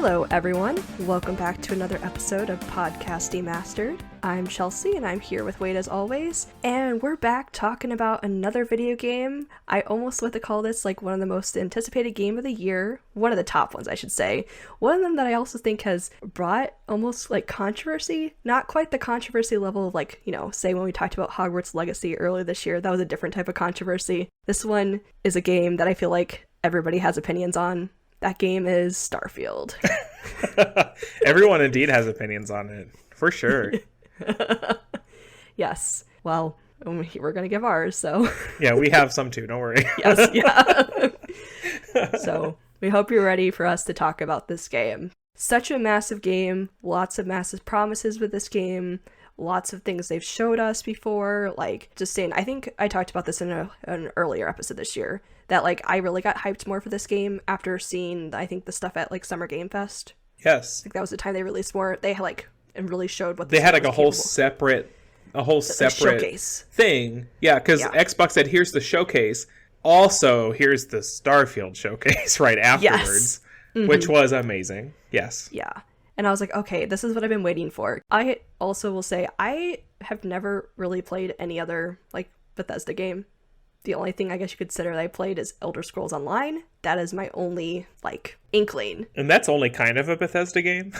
Hello, everyone. Welcome back to another episode of Podcast Demastered. I'm Chelsea, and I'm here with Wade as always, and we're back talking about another video game. I almost want to call this like one of the most anticipated game of the year. One of the top ones, I should say. One of them that I also think has brought almost like controversy. Not quite the controversy level of like, say when we talked about Hogwarts Legacy earlier this year, that was a different type of controversy. This one is a game that I feel like everybody has opinions on. That game is Starfield. Everyone indeed has opinions on it, for sure. Yes. Well, we're going to give ours, so. Yeah, we have some too, don't worry. Yes, yeah. So, we hope you're ready for us to talk about this game. Such a massive game, lots of massive promises with this game, lots of things they've showed us before, like, just saying, I think I talked about this in an earlier episode this year, that, like, I really got hyped more for this game after seeing, I think, the stuff at, like, Summer Game Fest. Yes. Like, that was the time they released more. They, like, and really showed what they had, like, a whole separate showcase thing. Yeah, because Xbox said, here's the showcase. Also, here's the Starfield showcase right afterwards, which was amazing. Yes. Yeah. And I was like, okay, this is what I've been waiting for. I also will say, I have never really played any other, like, Bethesda game. The only thing I guess you could consider that I played is Elder Scrolls Online. That is my only, like, inkling. And that's only kind of a Bethesda game.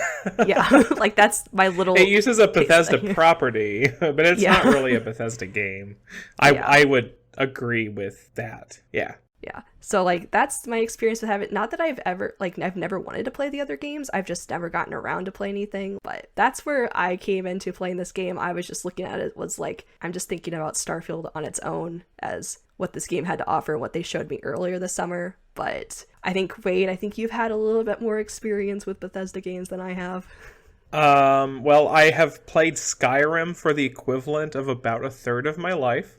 Yeah, like, that's my little... It uses a Bethesda property, but it's not really a Bethesda game. I would agree with that. Yeah. Yeah. So, like, that's my experience with having... Not that I've never wanted to play the other games. I've just never gotten around to play anything. But that's where I came into playing this game. I was just looking at it, was like, I'm just thinking about Starfield on its own as what this game had to offer and what they showed me earlier this summer. But I think, Wade, you've had a little bit more experience with Bethesda games than I have. Well, I have played Skyrim for the equivalent of about a third of my life.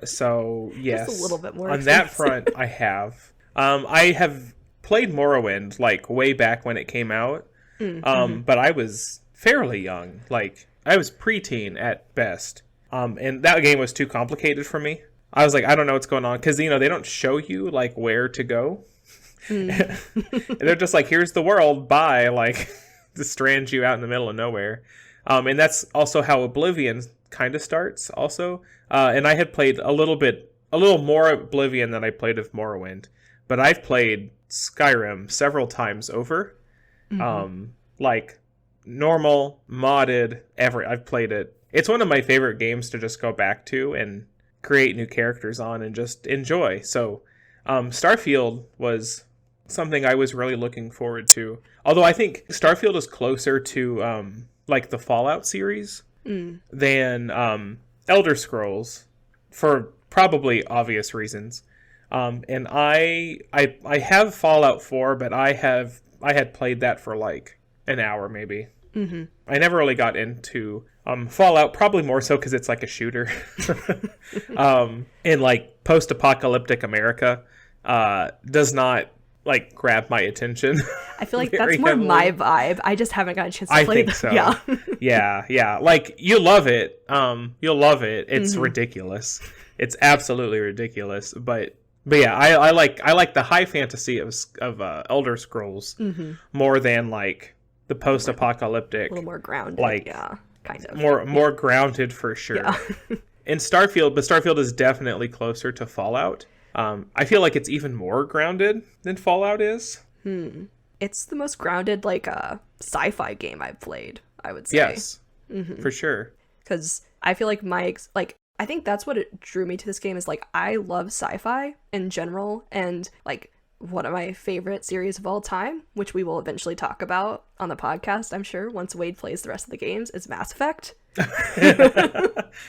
So yes, just a little bit more on that front. I have played Morrowind like way back when it came out. But I was fairly young, like I was preteen at best. And that game was too complicated for me. I was like, I don't know what's going on, because they don't show you like where to go. They're just like, here's the world, bye, like to strand you out in the middle of nowhere. And that's also how Oblivion kind of starts also. And I had played a little more Oblivion than I played of Morrowind, but I've played Skyrim several times over. Like normal, modded, I've played it. It's one of my favorite games to just go back to and create new characters on and just enjoy. So Starfield was something I was really looking forward to. Although I think Starfield is closer to like the Fallout series than Elder Scrolls, for probably obvious reasons. And I have Fallout 4, but I had played that for like an hour maybe. I never really got into Fallout, probably more so because it's like a shooter. And like post-apocalyptic America does not like grab my attention. I feel like that's more heavily. My vibe. I just haven't gotten a chance to play it. So. Yeah. Yeah. Like you'll love it. You'll love it. It's ridiculous. It's absolutely ridiculous. But yeah, I like the high fantasy of Elder Scrolls more than like the post-apocalyptic. A little more grounded. Like kind of. More grounded for sure. Yeah. In Starfield, but Starfield is definitely closer to Fallout. I feel like it's even more grounded than Fallout is. It's the most grounded, like, sci-fi game I've played, I would say. Yes, for sure. Because I feel like I think that's what it drew me to this game is, like, I love sci-fi in general, and, like, one of my favorite series of all time, which we will eventually talk about on the podcast, I'm sure, once Wade plays the rest of the games, is Mass Effect.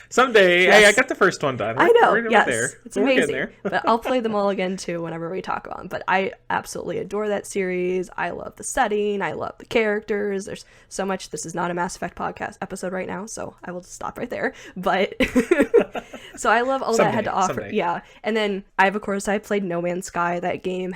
Someday. Yes. Hey, I got the first one done. I know. Yes, there. It's amazing. But I'll play them all again too whenever we talk about them. But I absolutely adore that series. I love the setting. I love the characters. There's so much. This is not a Mass Effect podcast episode right now, so I will stop right there. But so I love all that had to offer. Someday. Yeah. And then I played No Man's Sky. That game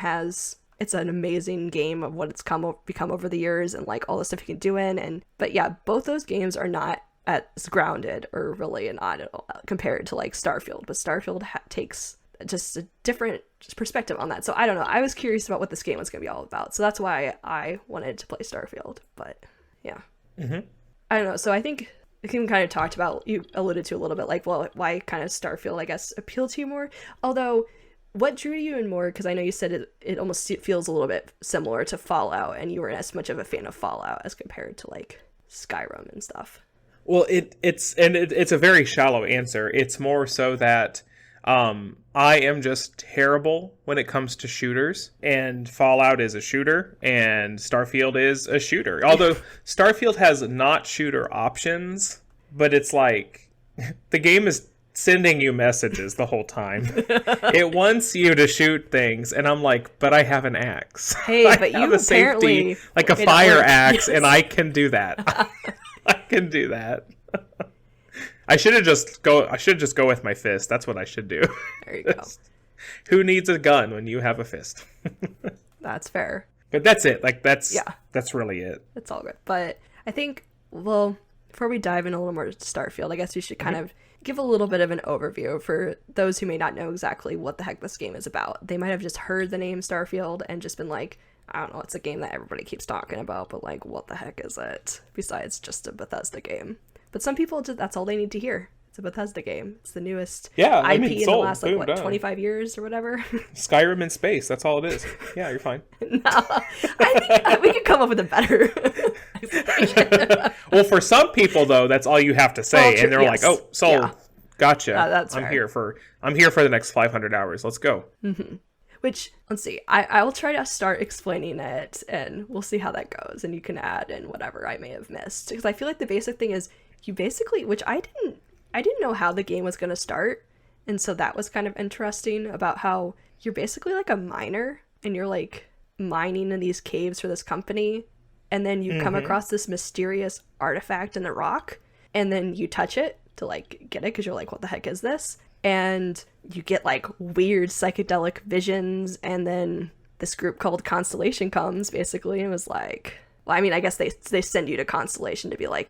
it's an amazing game of what it's become over the years and like all the stuff you can do but yeah, both those games are not as grounded or really not at all compared to like Starfield, but Starfield takes just a different perspective on that. So I don't know. I was curious about what this game was going to be all about. So that's why I wanted to play Starfield. But yeah. I don't know. So I think the game kind of talked about, you alluded to a little bit, like, well, why kind of Starfield, I guess, appealed to you more. Although, what drew you in more? Because I know you said it almost feels a little bit similar to Fallout, and you weren't as much of a fan of Fallout as compared to like Skyrim and stuff. Well, it's a very shallow answer. It's more so that I am just terrible when it comes to shooters, and Fallout is a shooter, and Starfield is a shooter. Although Starfield has not shooter options, but it's like the game is sending you messages the whole time. It wants you to shoot things, and I'm like, but I have an axe. Hey, but you a apparently safety, like a fire axe, and I can do that. I can do that. I should just go with my fist. That's what I should do. There you go. Who needs a gun when you have a fist? That's fair. But that's it. Like that's really it. It's all good. But I think, well, before we dive in a little more to Starfield, I guess we should kind of give a little bit of an overview for those who may not know exactly what the heck this game is about. They might have just heard the name Starfield and just been like, I don't know, it's a game that everybody keeps talking about, but like, what the heck is it? Besides just a Bethesda game. But some people, that's all they need to hear. It's a Bethesda game. It's the newest IP in the last, like, what, 25 years or whatever? Skyrim in space. That's all it is. Yeah, you're fine. No, I think we could come up with a better explanation. Well, for some people, though, that's all you have to say. And they're like, oh, sold. Yeah. Gotcha. That's I'm fair. here for the next 500 hours. Let's go. Mm-hmm. Which, let's see, I will try to start explaining it, and we'll see how that goes, and you can add in whatever I may have missed. Because I feel like the basic thing is, you basically, which I didn't know how the game was going to start, and so that was kind of interesting about how you're basically like a miner, and you're like mining in these caves for this company, and then you come across this mysterious artifact in the rock, and then you touch it to like get it, because you're like, what the heck is this? And you get like weird psychedelic visions, and then this group called Constellation comes basically and was like, well, I mean, I guess they send you to Constellation to be like,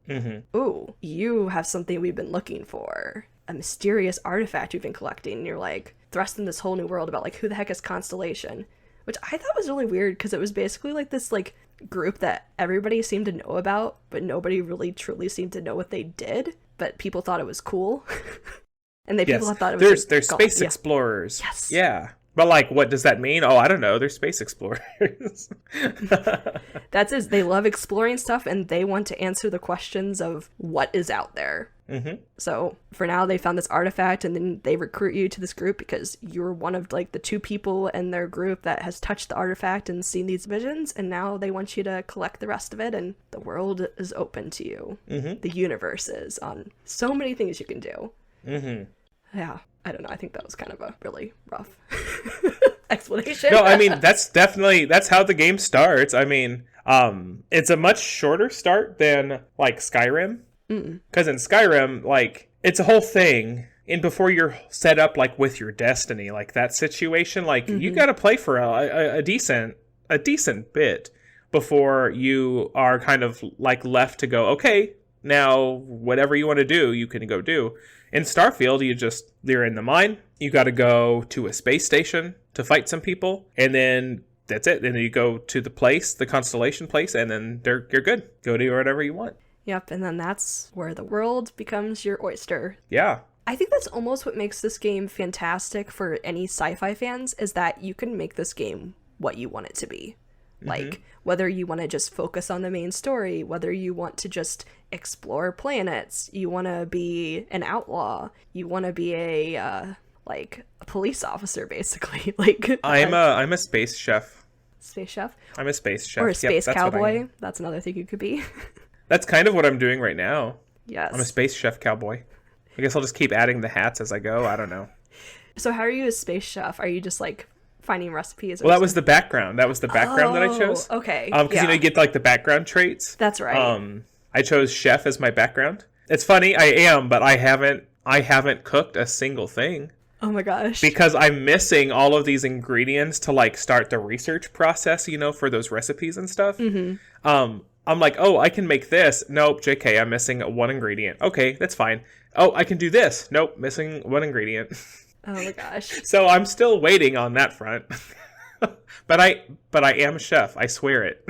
ooh, you have something we've been looking for, a mysterious artifact you've been collecting, and you're like thrust in this whole new world about like, who the heck is Constellation? Which I thought was really weird, because it was basically like this like group that everybody seemed to know about, but nobody really truly seemed to know what they did, but people thought it was cool. And people thought it was there's space explorers. Yes. Yeah. But like, what does that mean? Oh, I don't know. They're space explorers. That's it. They love exploring stuff, and they want to answer the questions of what is out there. So for now, they found this artifact, and then they recruit you to this group because you're one of like the 2 people in their group that has touched the artifact and seen these visions, and now they want you to collect the rest of it, and the world is open to you. The universe is on so many things you can do. Yeah, I don't know. I think that was kind of a really rough explanation. No, I mean, that's how the game starts. I mean, it's a much shorter start than like Skyrim. Because in Skyrim, like, it's a whole thing. And before you're set up like with your destiny, like that situation, like you got to play for a decent bit before you are kind of like left to go, okay, now whatever you want to do, you can go do. In Starfield, you're in the mine, you got to go to a space station to fight some people, and then that's it. Then you go to the Constellation place, and then you're good. Go do whatever you want. Yep, and then that's where the world becomes your oyster. Yeah. I think that's almost what makes this game fantastic for any sci-fi fans, is that you can make this game what you want it to be. Like, whether you want to just focus on the main story, whether you want to just explore planets, you want to be an outlaw, you want to be a police officer, basically. Like, I'm a space chef. Space chef? I'm a space chef. Or a space cowboy. That's another thing you could be. That's kind of what I'm doing right now. Yes. I'm a space chef cowboy. I guess I'll just keep adding the hats as I go. I don't know. So how are you a space chef? Are you just like finding recipes? Well, that was the background. That I chose. Okay. Because you get like the background traits. That's right. I chose chef as my background. It's funny, but I haven't cooked a single thing. Oh my gosh. Because I'm missing all of these ingredients to like start the research process, for those recipes and stuff. I'm like, oh, I can make this. Nope, JK, I'm missing one ingredient. Okay, that's fine. Oh, I can do this. Nope, missing one ingredient. Oh my gosh. So I'm still waiting on that front. but I am a chef. I swear it.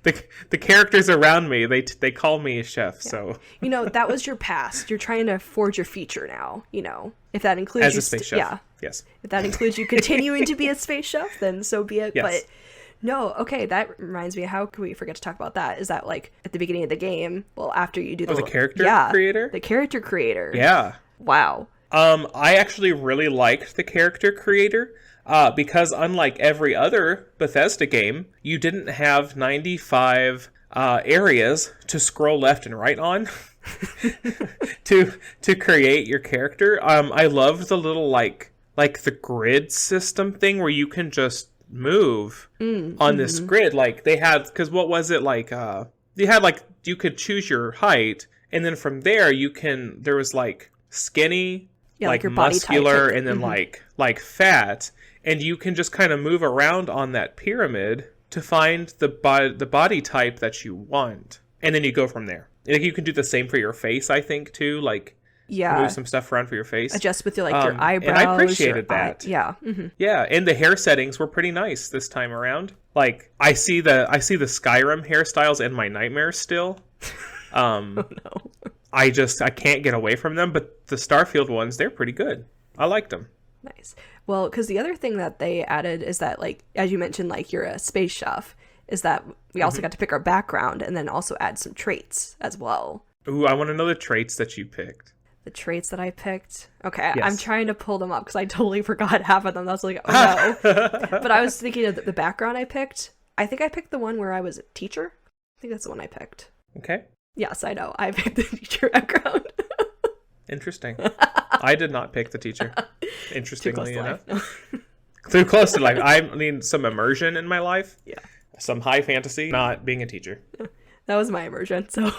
the characters around me, they call me a chef. Yeah. So that was your past. You're trying to forge your future now. If that includes as a space chef. Yeah. Yes. If that includes you continuing to be a space chef, then so be it. Yes. But no, okay, that reminds me. How could we forget to talk about that? Is that like at the beginning of the game? Well, after you do the character creator. The character creator. Yeah. Wow. I actually really liked the character creator. Because unlike every other Bethesda game, you didn't have 95 areas to scroll left and right on to create your character. I loved the little like the grid system thing where you can just move on this grid. Like they had, because what was it like? You had like you could choose your height, and then from there there was like skinny, like your muscular, body type, and then like fat. And you can just kind of move around on that pyramid to find the body type that you want. And then you go from there. Like you can do the same for your face, I think, too. Like, move some stuff around for your face. Adjust with your eyebrows. And I appreciated that. Yeah. Mm-hmm. Yeah, and the hair settings were pretty nice this time around. Like, I see the Skyrim hairstyles in my nightmares still. Oh, no. I can't get away from them. But the Starfield ones, they're pretty good. I liked them. Nice. Well, because the other thing that they added is that, like, as you mentioned, like, you're a space chef, is that we also got to pick our background and then also add some traits as well. Ooh, I want to know the traits that you picked. The traits that I picked? Okay, yes. I'm trying to pull them up because I totally forgot half of them. I was like, oh no. But I was thinking of the background I picked. I think I picked the one where I was a teacher. I think that's the one I picked. Okay. Yes, I know. I picked the teacher background. Interesting. I did not pick the teacher. Interestingly enough. No. Too close to life. I need some immersion in my life. Yeah. Some high fantasy, not being a teacher. That was my immersion, so.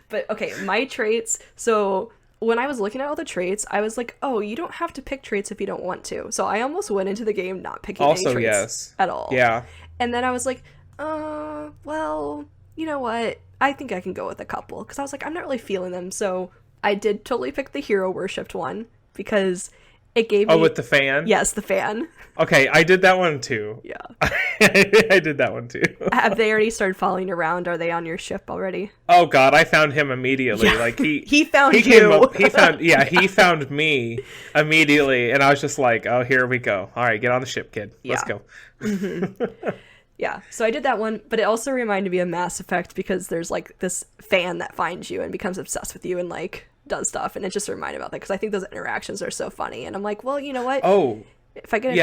But okay, my traits. So when I was looking at all the traits, I was like, oh, you don't have to pick traits if you don't want to. So I almost went into the game not picking any traits at all. Yeah. And then I was like, well, you know what? I think I can go with a couple. Because I was like, I'm not really feeling them. So I did totally pick the hero worshipped one because it gave me... Oh, with the fan? Yes, the fan. Okay, I did that one too. Yeah. I did that one too. Have they already started following around? Are they on your ship already? Oh God, I found him immediately. Yeah. Like he found you. He found me immediately, and I was just like, oh, here we go. All right, get on the ship, kid. Let's go. Mm-hmm. Yeah, so I did that one, but it also reminded me of Mass Effect because there's like this fan that finds you and becomes obsessed with you and like does stuff, and it just reminded me about that because I think those interactions are so funny, and I'm like, well, you know what? Oh, if I get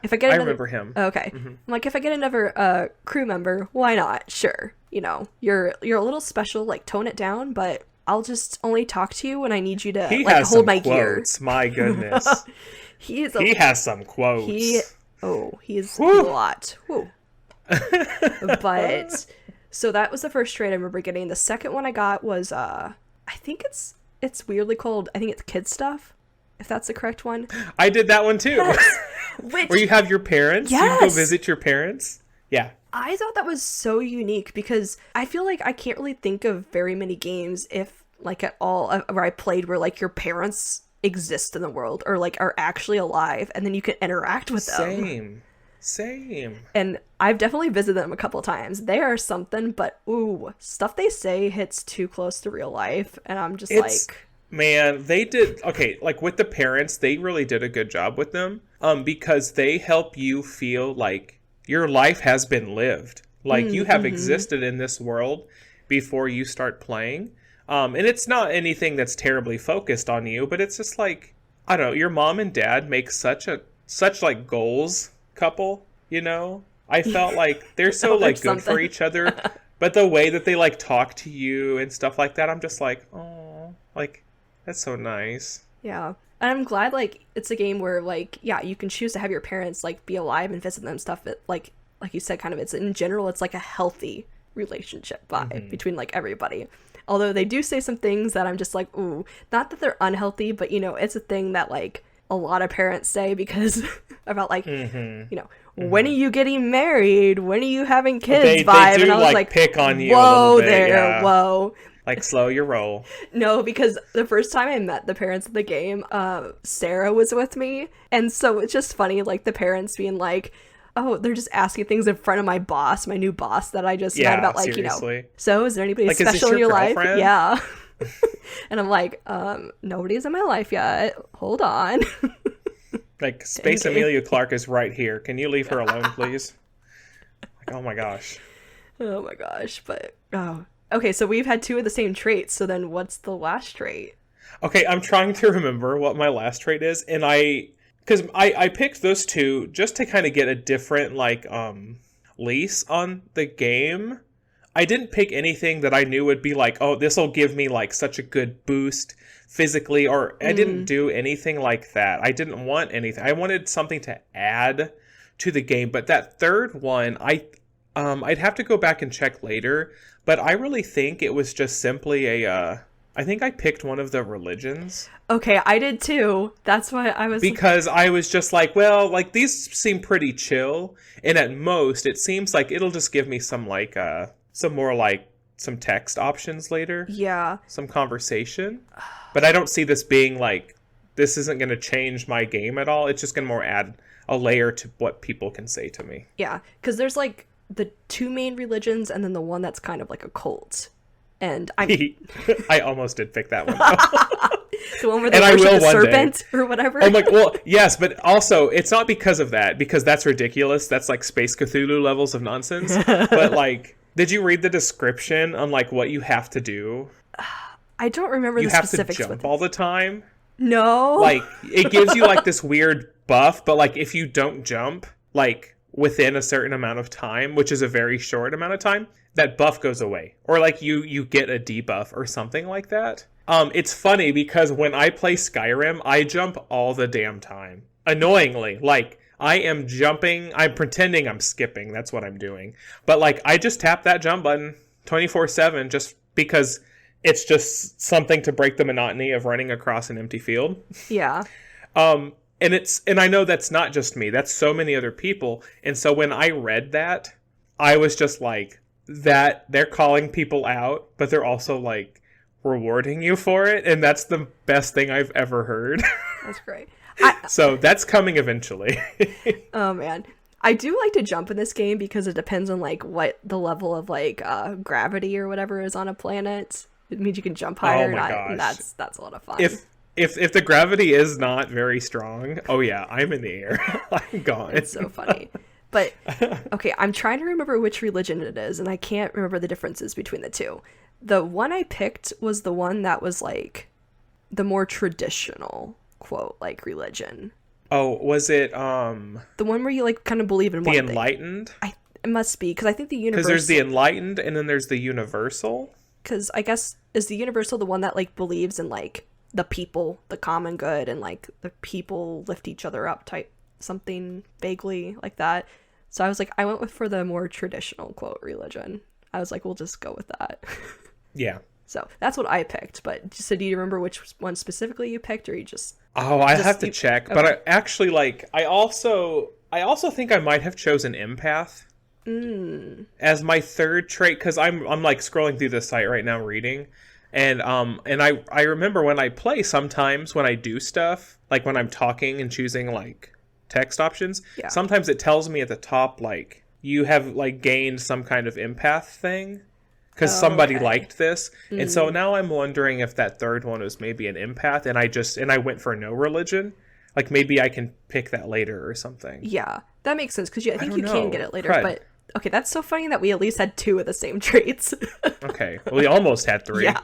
If I get I remember him. Okay, I'm like, if I get another crew member, why not? Sure, you're a little special, like tone it down, but I'll just only talk to you when I need you to hold my quotes. Gear. My goodness, he has some quotes. He's a lot. Whoa. But so that was the first trait I remember getting. The second one I got was I think it's weirdly called, I think it's kid stuff, if that's the correct one. I did that one too. Yes. Where you have your parents, you go visit your parents. Yeah, I thought that was so unique because I feel like I can't really think of very many games, if like at all, where I played where like your parents exist in the world or like are actually alive and then you can interact with them. Same. And I've definitely visited them a couple times. They are something, but stuff they say hits too close to real life, and I'm just man, they did okay. Like with the parents, they really did a good job with them, because they help you feel like your life has been lived, like you have existed in this world before you start playing. And it's not anything that's terribly focused on you, but it's just like, I don't know, your mom and dad make such like goals couple, I felt like they're so like good for each other, but the way that they like talk to you and stuff like that, I'm just like, oh, like that's so nice. Yeah. And I'm glad like it's a game where like, yeah, you can choose to have your parents like be alive and visit them stuff, but like you said, kind of it's in general it's like a healthy relationship vibe between like everybody. Although they do say some things that I'm just like, ooh, not that they're unhealthy, but it's a thing that like a lot of parents say because about like, when are you getting married? When are you having kids? They do, and I was like pick on you. Whoa a little bit, there, yeah. whoa. Like, slow your roll. No, because the first time I met the parents of the game, Sarah was with me. And so it's just funny, like, the parents being like, oh, they're just asking things in front of my boss, my new boss that I just met about, like, seriously. So is there anybody like, special in your life? Girlfriend? Yeah. And I'm like, nobody's in my life yet. Hold on. Like, Space Amelia Clark is right here. Can you leave her alone, please? Like, oh my gosh. Oh my gosh. But, oh. Okay, so we've had two of the same traits. So then what's the last trait? Okay, I'm trying to remember what my last trait is. And because I picked those two just to kind of get a different, like, lease on the game. I didn't pick anything that I knew would be like, oh, this will give me, like, such a good boost physically, or I didn't do anything like that. I didn't want anything. I wanted something to add to the game. But that third one, I'd have to go back and check later, but I really think it was just simply I think I picked one of the religions. Okay, I did too. That's why I was... Because I was just like, well, like, these seem pretty chill, and at most, it seems like it'll just give me some, like, some text options later. Yeah. Some conversation. But I don't see this being, like, this isn't going to change my game at all. It's just going to more add a layer to what people can say to me. Yeah, because there's, like, the two main religions and then the one that's kind of like a cult. And I almost did pick that one. The one where they worship the serpent or whatever. I'm like, well, yes, but also it's not because of that, because that's ridiculous. That's like Space Cthulhu levels of nonsense. But like, did you read the description on like what you have to do? I don't remember the specifics. You have to jump all the time. No. Like, it gives you like this weird buff, but like if you don't jump, like within a certain amount of time, which is a very short amount of time, that buff goes away. Or like you get a debuff or something like that. It's funny because when I play Skyrim, I jump all the damn time. Annoyingly. Like, I am jumping, I'm pretending I'm skipping, that's what I'm doing. But like, I just tap that jump button 24/7 just because it's just something to break the monotony of running across an empty field. Yeah. And I know that's not just me, that's so many other people. And so when I read that, I was just like, that they're calling people out, but they're also like rewarding you for it, and that's the best thing I've ever heard. That's great. So that's coming eventually. Oh man, I do like to jump in this game because it depends on like what the level of like gravity or whatever is on a planet. It means you can jump higher, and that's a lot of fun. If the gravity is not very strong, oh yeah, I'm in the air. I'm gone. It's so funny. But, okay, I'm trying to remember which religion it is, and I can't remember the differences between the two. The one I picked was the one that was, like, the more traditional, quote, like, religion. Oh, was it, the one where you, like, kind of believe in one thing. The Enlightened? It must be, because I think the Universal... Because there's the Enlightened, and then there's the Universal? Because I guess, is the Universal the one that, like, believes in, like, the people, the common good, and, like, the people lift each other up type something vaguely like that. So I was like, I went for the more traditional, quote, religion. I was like, we'll just go with that. Yeah. So that's what I picked. But so do you remember which one specifically you picked, or you just... Oh, I have to check. Okay. But I actually, like, I also think I might have chosen empath as my third trait, because I'm like scrolling through the site right now reading. And I remember when I play, sometimes when I do stuff, like when I'm talking and choosing like text options, sometimes it tells me at the top, like, you have like gained some kind of empath thing because somebody liked this. And so now I'm wondering if that third one was maybe an empath, and I went for no religion. Like, maybe I can pick that later or something. Yeah, that makes sense, because I think you can get it later. Crud. But okay, that's so funny that we at least had two of the same traits. Okay, well, we almost had three. Yeah.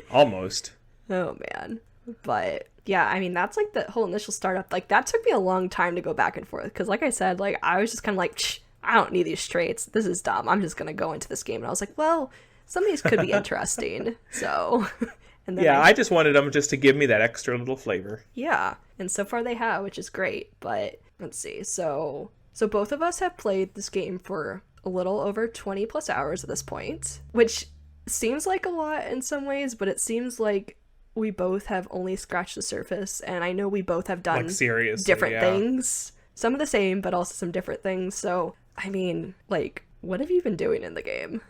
Almost. Oh, man. But yeah, I mean, that's like the whole initial startup. Like, that took me a long time to go back and forth. Because like I said, like, I was just kind of like, I don't need these traits. This is dumb. I'm just going to go into this game. And I was like, well, some of these could be interesting. So, and then I just wanted them just to give me that extra little flavor. Yeah. And so far they have, which is great. But let's see. So both of us have played this game for a little over 20 plus hours at this point, which seems like a lot in some ways, but it seems like we both have only scratched the surface, and I know we both have done like, different things. Some of the same, but also some different things. So, I mean, like, what have you been doing in the game?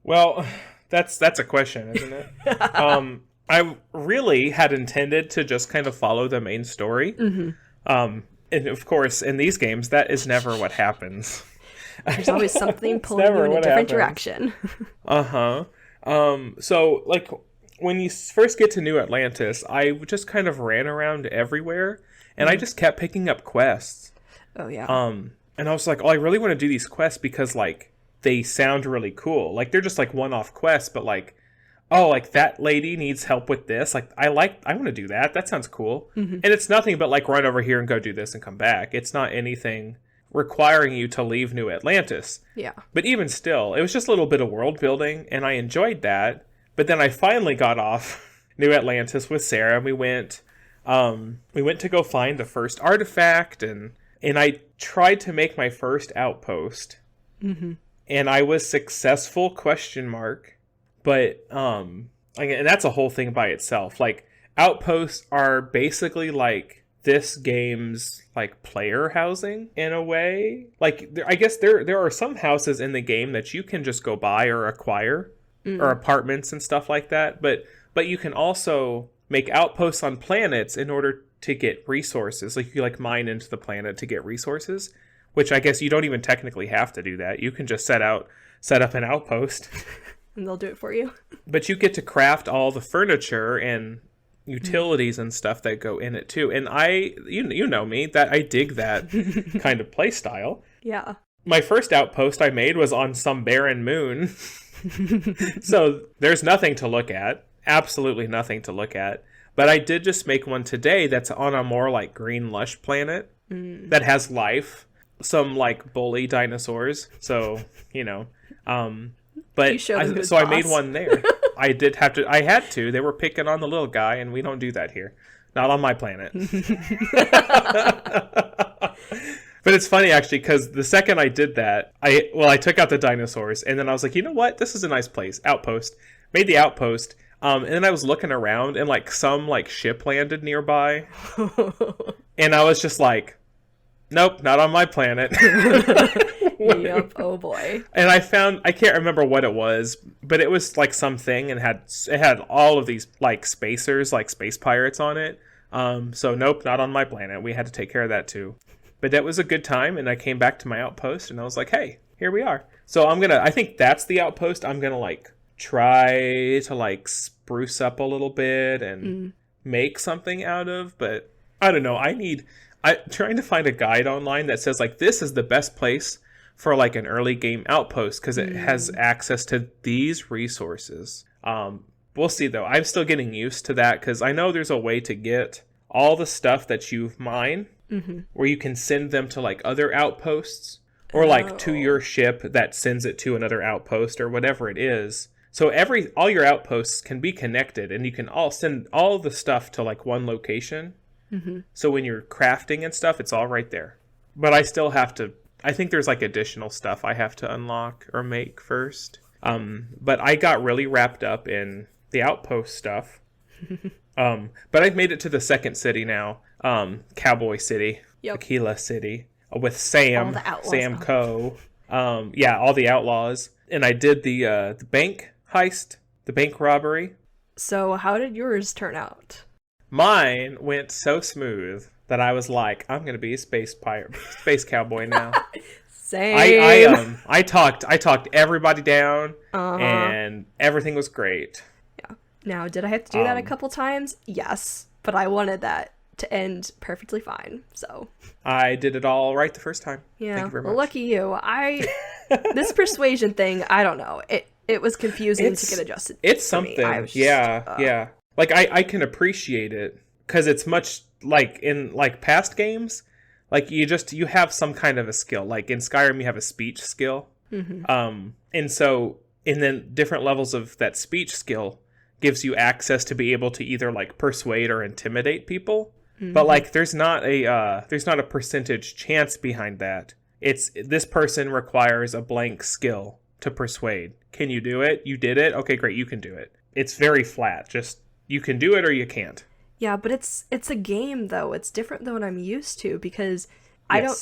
Well, That's a question, isn't it? I really had intended to just kind of follow the main story. And of course, in these games, that is never what happens. There's always something pulling you in a different direction. So, like, when you first get to New Atlantis, I just kind of ran around everywhere, and I just kept picking up quests. Oh, yeah. And I was like, oh, I really want to do these quests because, like, they sound really cool. Like, they're just, like, one-off quests, but, like, oh, like, that lady needs help with this. Like, I want to do that. That sounds cool. And it's nothing but, like, run over here and go do this and come back. It's not anything requiring you to leave New Atlantis. Yeah. But even still, it was just a little bit of world building, and I enjoyed that. But then I finally got off New Atlantis with Sarah, and we went to go find the first artifact, and I tried to make my first outpost. And I was successful, ? But, and that's a whole thing by itself. Like, outposts are basically like this game's, like, player housing in a way. Like, I guess there are some houses in the game that you can just go buy or acquire, or apartments and stuff like that. But you can also make outposts on planets in order to get resources. Like, you, like, mine into the planet to get resources, which I guess you don't even technically have to do that. You can just set up an outpost. And they'll do it for you. But you get to craft all the furniture and utilities and stuff that go in it too. And you know me, that I dig that kind of play style. Yeah. My first outpost I made was on some barren moon. So there's nothing to look at. Absolutely nothing to look at. But I did just make one today that's on a more, like, green lush planet that has life. Some, like, bully dinosaurs. So, you know. But I made one there. I had to. They were picking on the little guy, and we don't do that here. Not on my planet. But it's funny, actually, because the second I did that, I took out the dinosaurs, and then I was like, you know what? This is a nice place. Outpost. Made the outpost. And then I was looking around, and, like, some, like, ship landed nearby. And I was just like, nope, not on my planet. Yep, oh boy. And I can't remember what it was, but it was like something, and it had all of these, like, spacers, like space pirates on it. So nope, not on my planet. We had to take care of that too. But that was a good time, and I came back to my outpost, and I was like, hey, here we are. So I think that's the outpost I'm gonna, like, try to, like, spruce up a little bit and make something out of, but I don't know. I'm trying to find a guide online that says, like, this is the best place for, like, an early game outpost because it has access to these resources. We'll see, though. I'm still getting used to that because I know there's a way to get all the stuff that you've mined where you can send them to, like, other outposts or, like, to your ship that sends it to another outpost or whatever it is. So all your outposts can be connected, and you can all send all the stuff to, like, one location. So when you're crafting and stuff, it's all right there. But I still have to, I think there's, like, additional stuff I have to unlock or make first. But I got really wrapped up in the outpost stuff. But I've made it to the second city now, Cowboy City, Aquila City, with Sam Coe. Yeah, all the outlaws. And I did the bank heist, the bank robbery. So how did yours turn out? Mine went so smooth that I was like, I'm gonna be a space cowboy now. Same. I talked everybody down, and everything was great. Yeah. Now, did I have to do that a couple times? Yes, but I wanted that to end perfectly fine. So I did it all right the first time. Yeah. Thank you very much. Lucky you. This persuasion thing, I don't know. It was confusing to get adjusted. It's something. Yeah. Like, I can appreciate it because it's much like in, like, past games, like, you have some kind of a skill. Like in Skyrim, you have a speech skill. And then different levels of that speech skill gives you access to be able to either, like, persuade or intimidate people. But, like, there's not a percentage chance behind that. It's this person requires a blank skill to persuade. Can you do it? You did it? Okay, great, you can do it. It's very flat. Just, you can do it or you can't. Yeah, but it's a game, though. It's different than what I'm used to because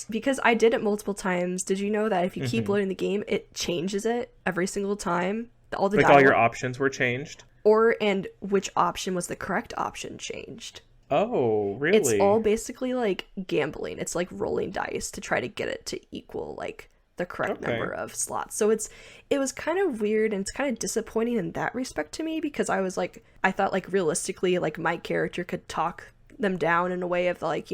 because I did it multiple times. Did you know that if you keep loading the game, it changes it every single time? all the like dialogue, all your options were changed, and which option was the correct option changed. oh It's all really? basically like gambling. It's like rolling dice to try to get it to equal like the correct number Okay. of slots. So it was kind of weird, and it's kind of disappointing in that respect to me, because I thought like realistically like my character could talk them down in a way of like,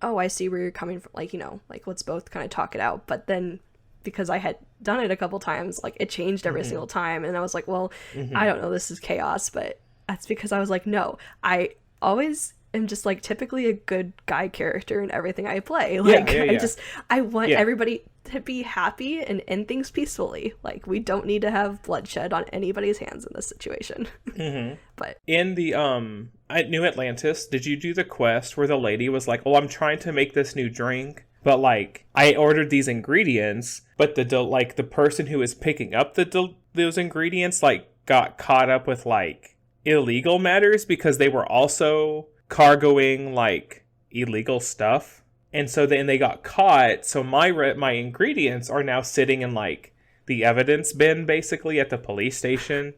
oh, I see where you're coming from, like, like let's both kind of talk it out. But then because I had done it a couple times, like it changed every single time, and I was like, well, I don't know, this is chaos. But that's because I was like, no, I always am just like typically a good guy character in everything I play. Like Yeah. I want Yeah. everybody to be happy and end things peacefully. Like we don't need to have bloodshed on anybody's hands in this situation. But In the at New Atlantis, did you do the quest where the lady was like, "Well, I'm trying to make this new drink, but like I ordered these ingredients, but the person who is picking up those ingredients like got caught up with like illegal matters because they were also cargoing like illegal stuff, and so then they got caught. So my ingredients are now sitting in like the evidence bin basically at the police station,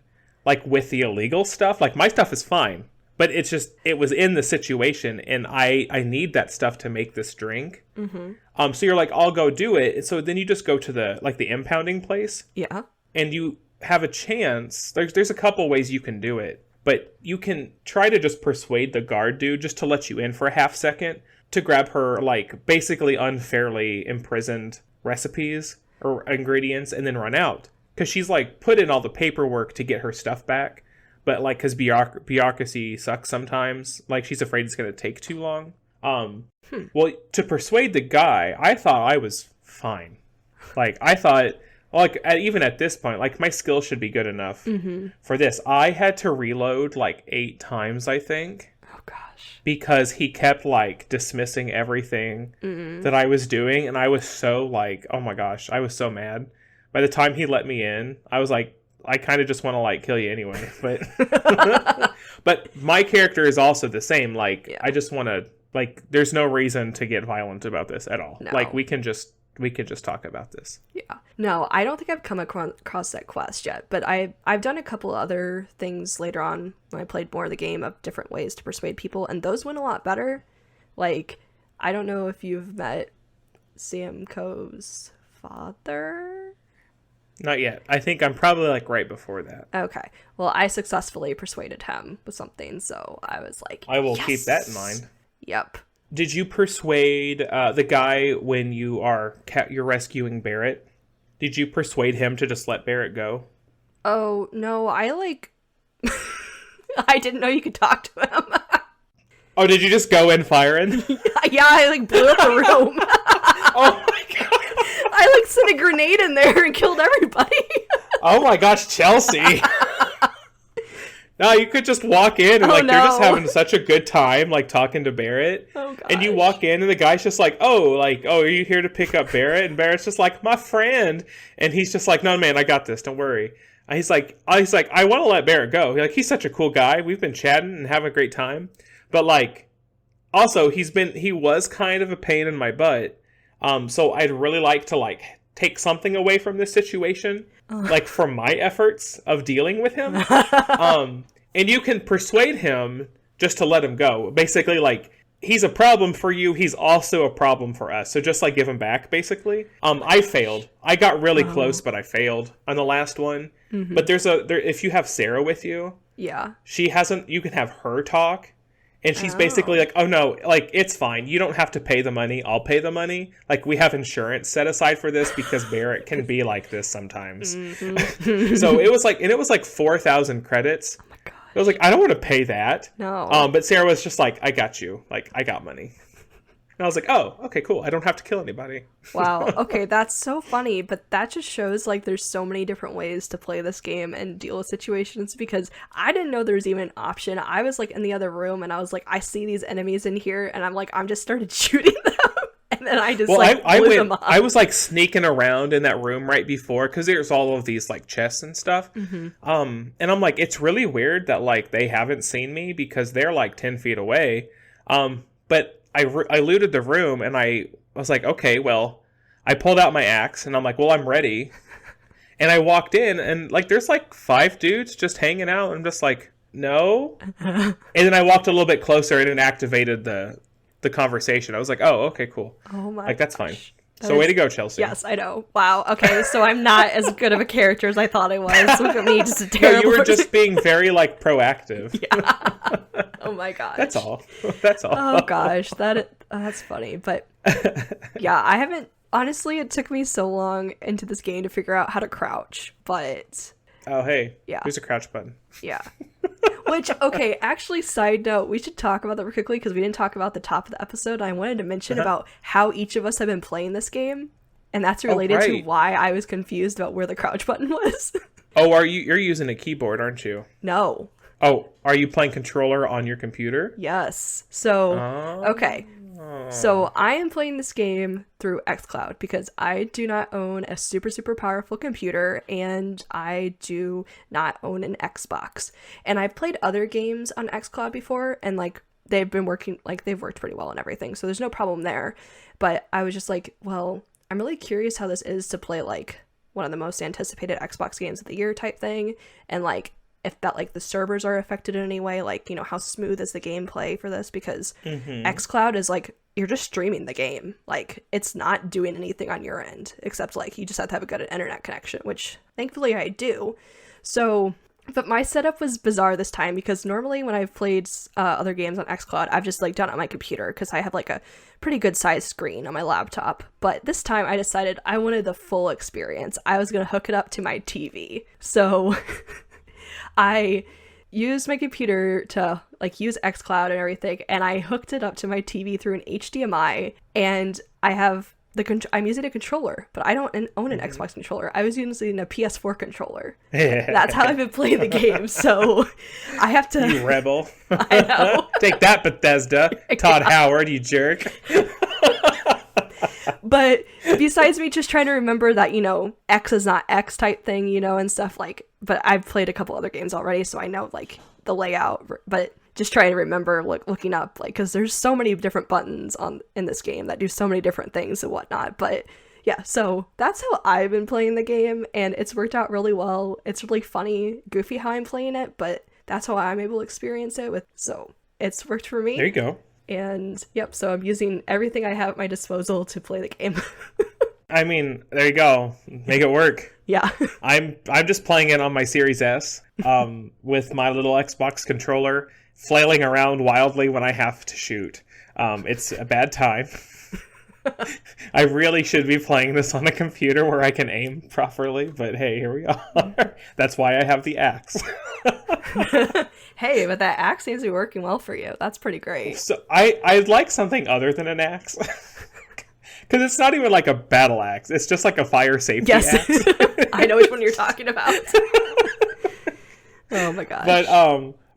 like with the illegal stuff. Like my stuff is fine, but it's just it was in the situation, and I need that stuff to make this drink. So you're like, I'll go do it. And so then you just go to the impounding place, yeah. and you have a chance. There's a couple ways you can do it, but you can try to just persuade the guard dude just to let you in for a half second to grab her like basically unfairly imprisoned recipes or ingredients and then run out, because she's like put in all the paperwork to get her stuff back, but like because bureaucracy sucks sometimes, like she's afraid it's going to take too long. Well, to persuade the guy, I thought I was fine. Like I thought, like even at this point, like my skill should be good enough for this. I had to reload like 8 times, I think, Oh gosh. because he kept like dismissing everything that I was doing, and I was so like, oh my gosh, I was so mad. By the time he let me in, I was like, I kind of just want to like kill you anyway. But but my character is also the same. Like Yeah. I just want to like, there's no reason to get violent about this at all. No. Like we can just talk about this. Yeah. No, I don't think I've come across that quest yet, but I've done a couple other things later on when I played more of the game of different ways to persuade people, and those went a lot better. Like, I don't know if you've met Sam Coe's father. Not yet. I think I'm probably like right before that. Okay. Well, I successfully persuaded him with something, so I was like, I will yes! keep that in mind. Yep. Did you persuade the guy when you're rescuing Barrett? Did you persuade him to just let Barrett go? Oh, no, I like... I didn't know you could talk to him. Oh, did you just go in firing? Yeah, I like blew up the room. Oh my god! I like sent a grenade in there and killed everybody. Oh my gosh, Chelsea! No, you could just walk in and like no. you're just having such a good time, like talking to Barrett. Oh And you gosh. walk in and the guy's just like, oh, are you here to pick up Barrett? And Barrett's just like, my friend. And he's just like, no, man, I got this. Don't worry. And he's like, I want to let Barrett go. He's such a cool guy. We've been chatting and having a great time. But like, also he was kind of a pain in my butt. So I'd really like to like take something away from this situation, like from my efforts of dealing with him. And you can persuade him just to let him go. Basically, like, he's a problem for you. He's also a problem for us. So just like give him back, basically. I failed. I got really close, but I failed on the last one. But if you have Sarah with you, Yeah. you can have her talk. And she's basically like, oh no, like, it's fine. You don't have to pay the money. I'll pay the money. Like, we have insurance set aside for this because Barrett can be like this sometimes. So it was like 4,000 credits. Oh my god. I was like, I don't want to pay that. No. But Sarah was just like, I got you. Like, I got money. And I was like, oh, okay, cool. I don't have to kill anybody. Wow. Okay, that's so funny, but that just shows like there's so many different ways to play this game and deal with situations, because I didn't know there was even an option. I was like in the other room and I was like, I see these enemies in here, and I'm just started shooting them. And then I just blew them up. I was like sneaking around in that room right before, because there's all of these like chests and stuff. And I'm like, it's really weird that like they haven't seen me because they're like 10 feet away. But I looted the room and I was like, okay, well, I pulled out my axe and I'm like, well, I'm ready. And I walked in, and like there's like 5 dudes just hanging out. I'm just like, no. And then I walked a little bit closer, and it activated the conversation. I was like, oh, okay, cool. Oh my Like, that's gosh. fine. So way to go, Chelsea. Yes, I know. Wow. Okay, so I'm not as good of a character as I thought I was. Look at me, just a No, terrible. you were just being very like proactive. Yeah. Oh my gosh. That's all. That's all. Oh gosh, that's funny. But yeah, I haven't. Honestly, it took me so long into this game to figure out how to crouch. But Oh, hey. Yeah. Here's a crouch button. yeah. Which, okay, actually, side note, we should talk about that real quickly because we didn't talk about the top of the episode. I wanted to mention about how each of us have been playing this game, and that's related to right. why I was confused about where the crouch button was. Oh, you're using a keyboard, aren't you? No. Oh, are you playing controller on your computer? Yes. So, okay. So I am playing this game through xCloud because I do not own a super, super powerful computer and I do not own an Xbox. And I've played other games on xCloud before and like they've worked pretty well and everything. So there's no problem there. But I was just like, well, I'm really curious how this is to play like one of the most anticipated Xbox games of the year type thing. And like, if that like the servers are affected in any way, like, you know, how smooth is the gameplay for this? Because xCloud is like, you're just streaming the game. Like, it's not doing anything on your end, except like you just have to have a good internet connection, which thankfully I do. So, but my setup was bizarre this time because normally when I've played other games on xCloud, I've just like done it on my computer because I have like a pretty good sized screen on my laptop. But this time I decided I wanted the full experience. I was going to hook it up to my TV. So I used my computer to like use xCloud and everything, and I hooked it up to my TV through an HDMI, and I have I'm using a controller, but I don't own an Xbox controller. I was using a PS4 controller. That's how I've been playing the game, so I have to... You rebel. I know. Take that, Bethesda. Todd Howard, you jerk. But besides me just trying to remember that, you know, X is not X type thing, you know, and stuff like, but I've played a couple other games already, so I know like the layout, but just trying to remember looking up, like, because there's so many different buttons in this game that do so many different things and whatnot. But yeah, so that's how I've been playing the game, and it's worked out really well. It's really funny, goofy how I'm playing it, but that's how I'm able to experience it with, so it's worked for me. There you go. And yep, so I'm using everything I have at my disposal to play the game. I mean, there you go. Make it work. Yeah. I'm just playing it on my Series S with my little Xbox controller, flailing around wildly when I have to shoot. It's a bad time. I really should be playing this on a computer where I can aim properly, but hey, here we are. That's why I have the axe. Hey, but that axe seems to be working well for you. That's pretty great. So I'd like something other than an axe. Because it's not even like a battle axe. It's just like a fire safety axe. I know which one you're talking about. Oh my gosh.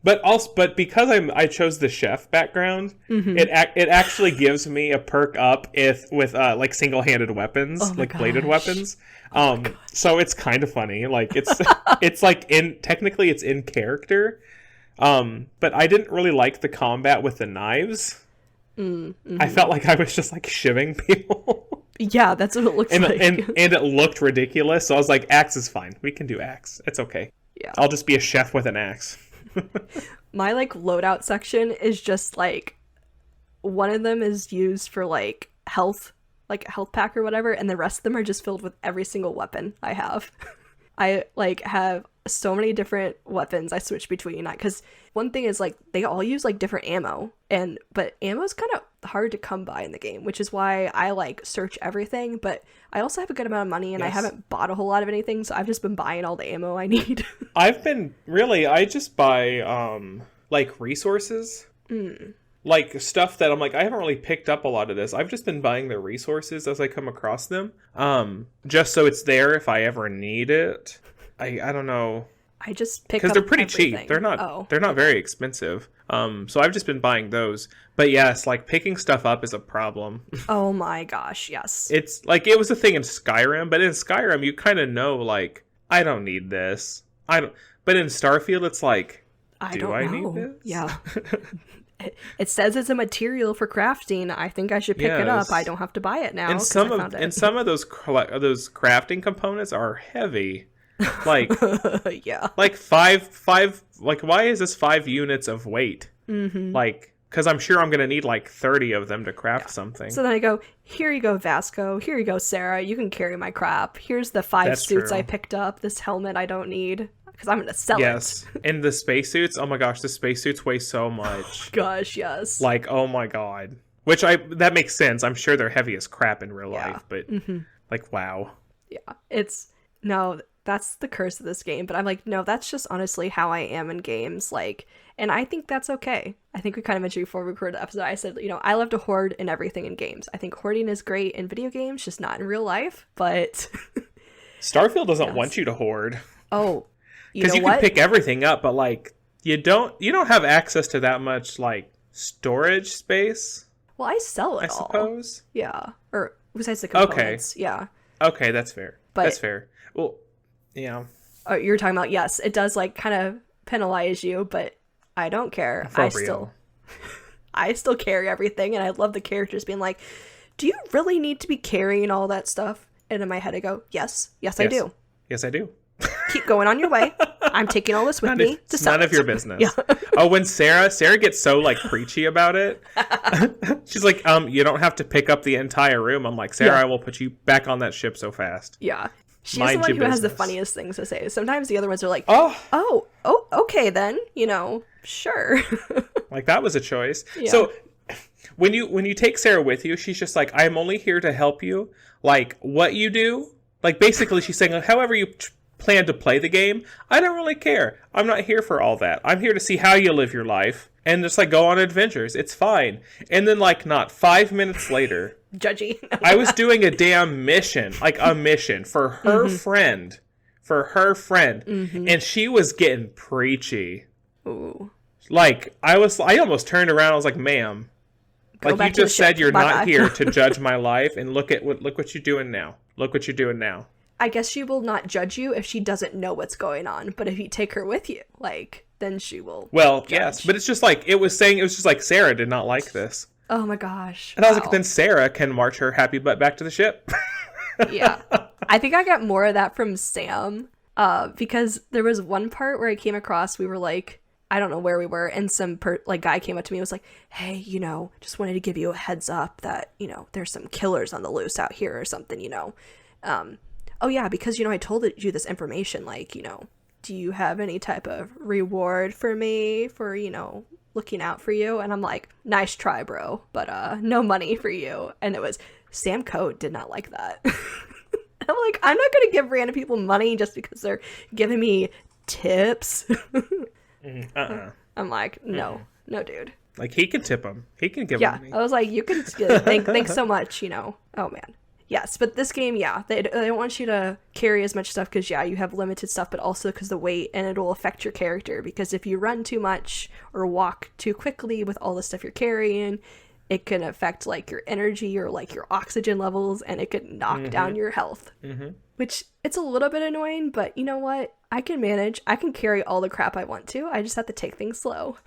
But because I chose the chef background, it actually gives me a perk up with like single-handed weapons, like bladed weapons. So it's kind of funny. Like it's like technically it's in character. But I didn't really like the combat with the knives. I felt like I was just like shivving people. Yeah, that's what it looks like. And it looked ridiculous. So I was like, axe is fine. We can do axe. It's okay. Yeah. I'll just be a chef with an axe. My like loadout section is just like one of them is used for like health pack or whatever, and the rest of them are just filled with every single weapon I have. I like have so many different weapons I switch between, because one thing is like they all use like different ammo, but ammo is kind of hard to come by in the game, which is why I like search everything. But I also have a good amount of money, and I haven't bought a whole lot of anything, so I've just been buying all the ammo I need. I just buy like resources. Like stuff that I'm like, I haven't really picked up a lot of this. I've just been buying the resources as I come across them. Just so it's there if I ever need it. I don't know. I just pick up because they're pretty everything. cheap. They're not very expensive. So I've just been buying those. But yes, like picking stuff up is a problem. Oh my gosh, yes. It's like it was a thing in Skyrim, but in Skyrim you kind of know like I don't need this. But in Starfield it's like do I need this? Yeah. It says it's a material for crafting. I think I should pick it up. I don't have to buy it now. And some of those crafting components are heavy. Like, Yeah. like five, like, why is this 5 units of weight? Like, because I'm sure I'm going to need like 30 of them to craft something. So then I go, here you go, Vasco. Here you go, Sarah. You can carry my crap. Here's the 5 That's suits true. I picked up. This helmet I don't need because I'm going to sell it. Yes. And the spacesuits, oh my gosh, the spacesuits weigh so much. Gosh, yes. Like, oh my god. Which that makes sense. I'm sure they're heavy as crap in real life, but like, wow. Yeah. No, that's the curse of this game. But I'm like, no, that's just honestly how I am in games. Like, and I think that's okay. I think we kind of mentioned before we recorded the episode, I said, I love to hoard in everything in games. I think hoarding is great in video games, just not in real life. But Starfield doesn't want you to hoard. Oh, because you can pick everything up, but like you don't have access to that much like storage space. Well, I sell it all. I suppose. Yeah. Or besides the components. Okay. Yeah. Okay, that's fair. That's fair. Well, yeah. Oh, you're talking about, yes, it does like kind of penalize you, but I don't care. I still carry everything, and I love the characters being like, do you really need to be carrying all that stuff? And in my head I go, yes, I do. Yes, I do. Keep going on your way. I'm taking all this with me to sell. None of your business. Yeah. Oh, when Sarah gets so like preachy about it, she's like, you don't have to pick up the entire room. I'm like, Sarah, I will put you back on that ship so fast. Yeah. She's the one who has the funniest things to say. Sometimes the other ones are like, okay then, sure. Like that was a choice. Yeah. So when you take Sarah with you, she's just like, I'm only here to help you. Like what you do, like basically she's saying, however you plan to play the game, I don't really care. I'm not here for all that. I'm here to see how you live your life and just like go on adventures. It's fine. And then like not 5 minutes later, judgy. I was doing a damn mission, like a mission for her friend, and she was getting preachy. Ooh. Like I almost turned around. I was like, "Ma'am, like you just said, you're not here to judge my life, and look what you're doing now. Look what you're doing now." I guess she will not judge you if she doesn't know what's going on, but if you take her with you, like, then she will. Well, judge. Yes, but it's just like it was just like Sarah did not like this. Oh my gosh. And I was like, then Sarah can march her happy butt back to the ship. Yeah. I think I got more of that from Sam, because there was one part where I came across, we were like, I don't know where we were, and some guy came up to me and was like, hey, just wanted to give you a heads up that, there's some killers on the loose out here or something, oh yeah, because, I told you this information, like, do you have any type of reward for me for, looking out for you? And I'm like, nice try, bro, but no money for you. And it was, Sam Coate did not like that. I'm like, I'm not gonna give random people money just because they're giving me tips. I'm like, no, dude. Like, he can tip him. He can give him money. I was like, you can thanks so much, oh man. Yes, but this game, they don't want you to carry as much stuff because, you have limited stuff, but also because the weight, and it'll affect your character, because if you run too much or walk too quickly with all the stuff you're carrying, it can affect, like, your energy or, like, your oxygen levels, and it could knock down your health. Which, it's a little bit annoying, but you know what? I can manage. I can carry all the crap I want to. I just have to take things slow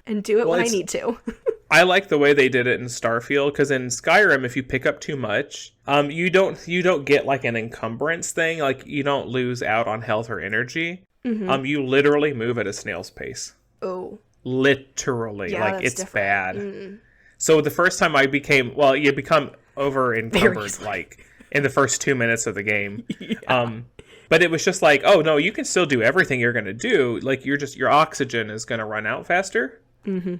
and do it when I need to. I like the way they did it in Starfield, because in Skyrim, if you pick up too much, you don't get like an encumbrance thing. Like you don't lose out on health or energy. You literally move at a snail's pace. Oh, literally, like it's bad. So the first time you become over encumbered like in the first 2 minutes of the game. But it was just like, oh no, you can still do everything you're gonna do. Like your oxygen is gonna run out faster.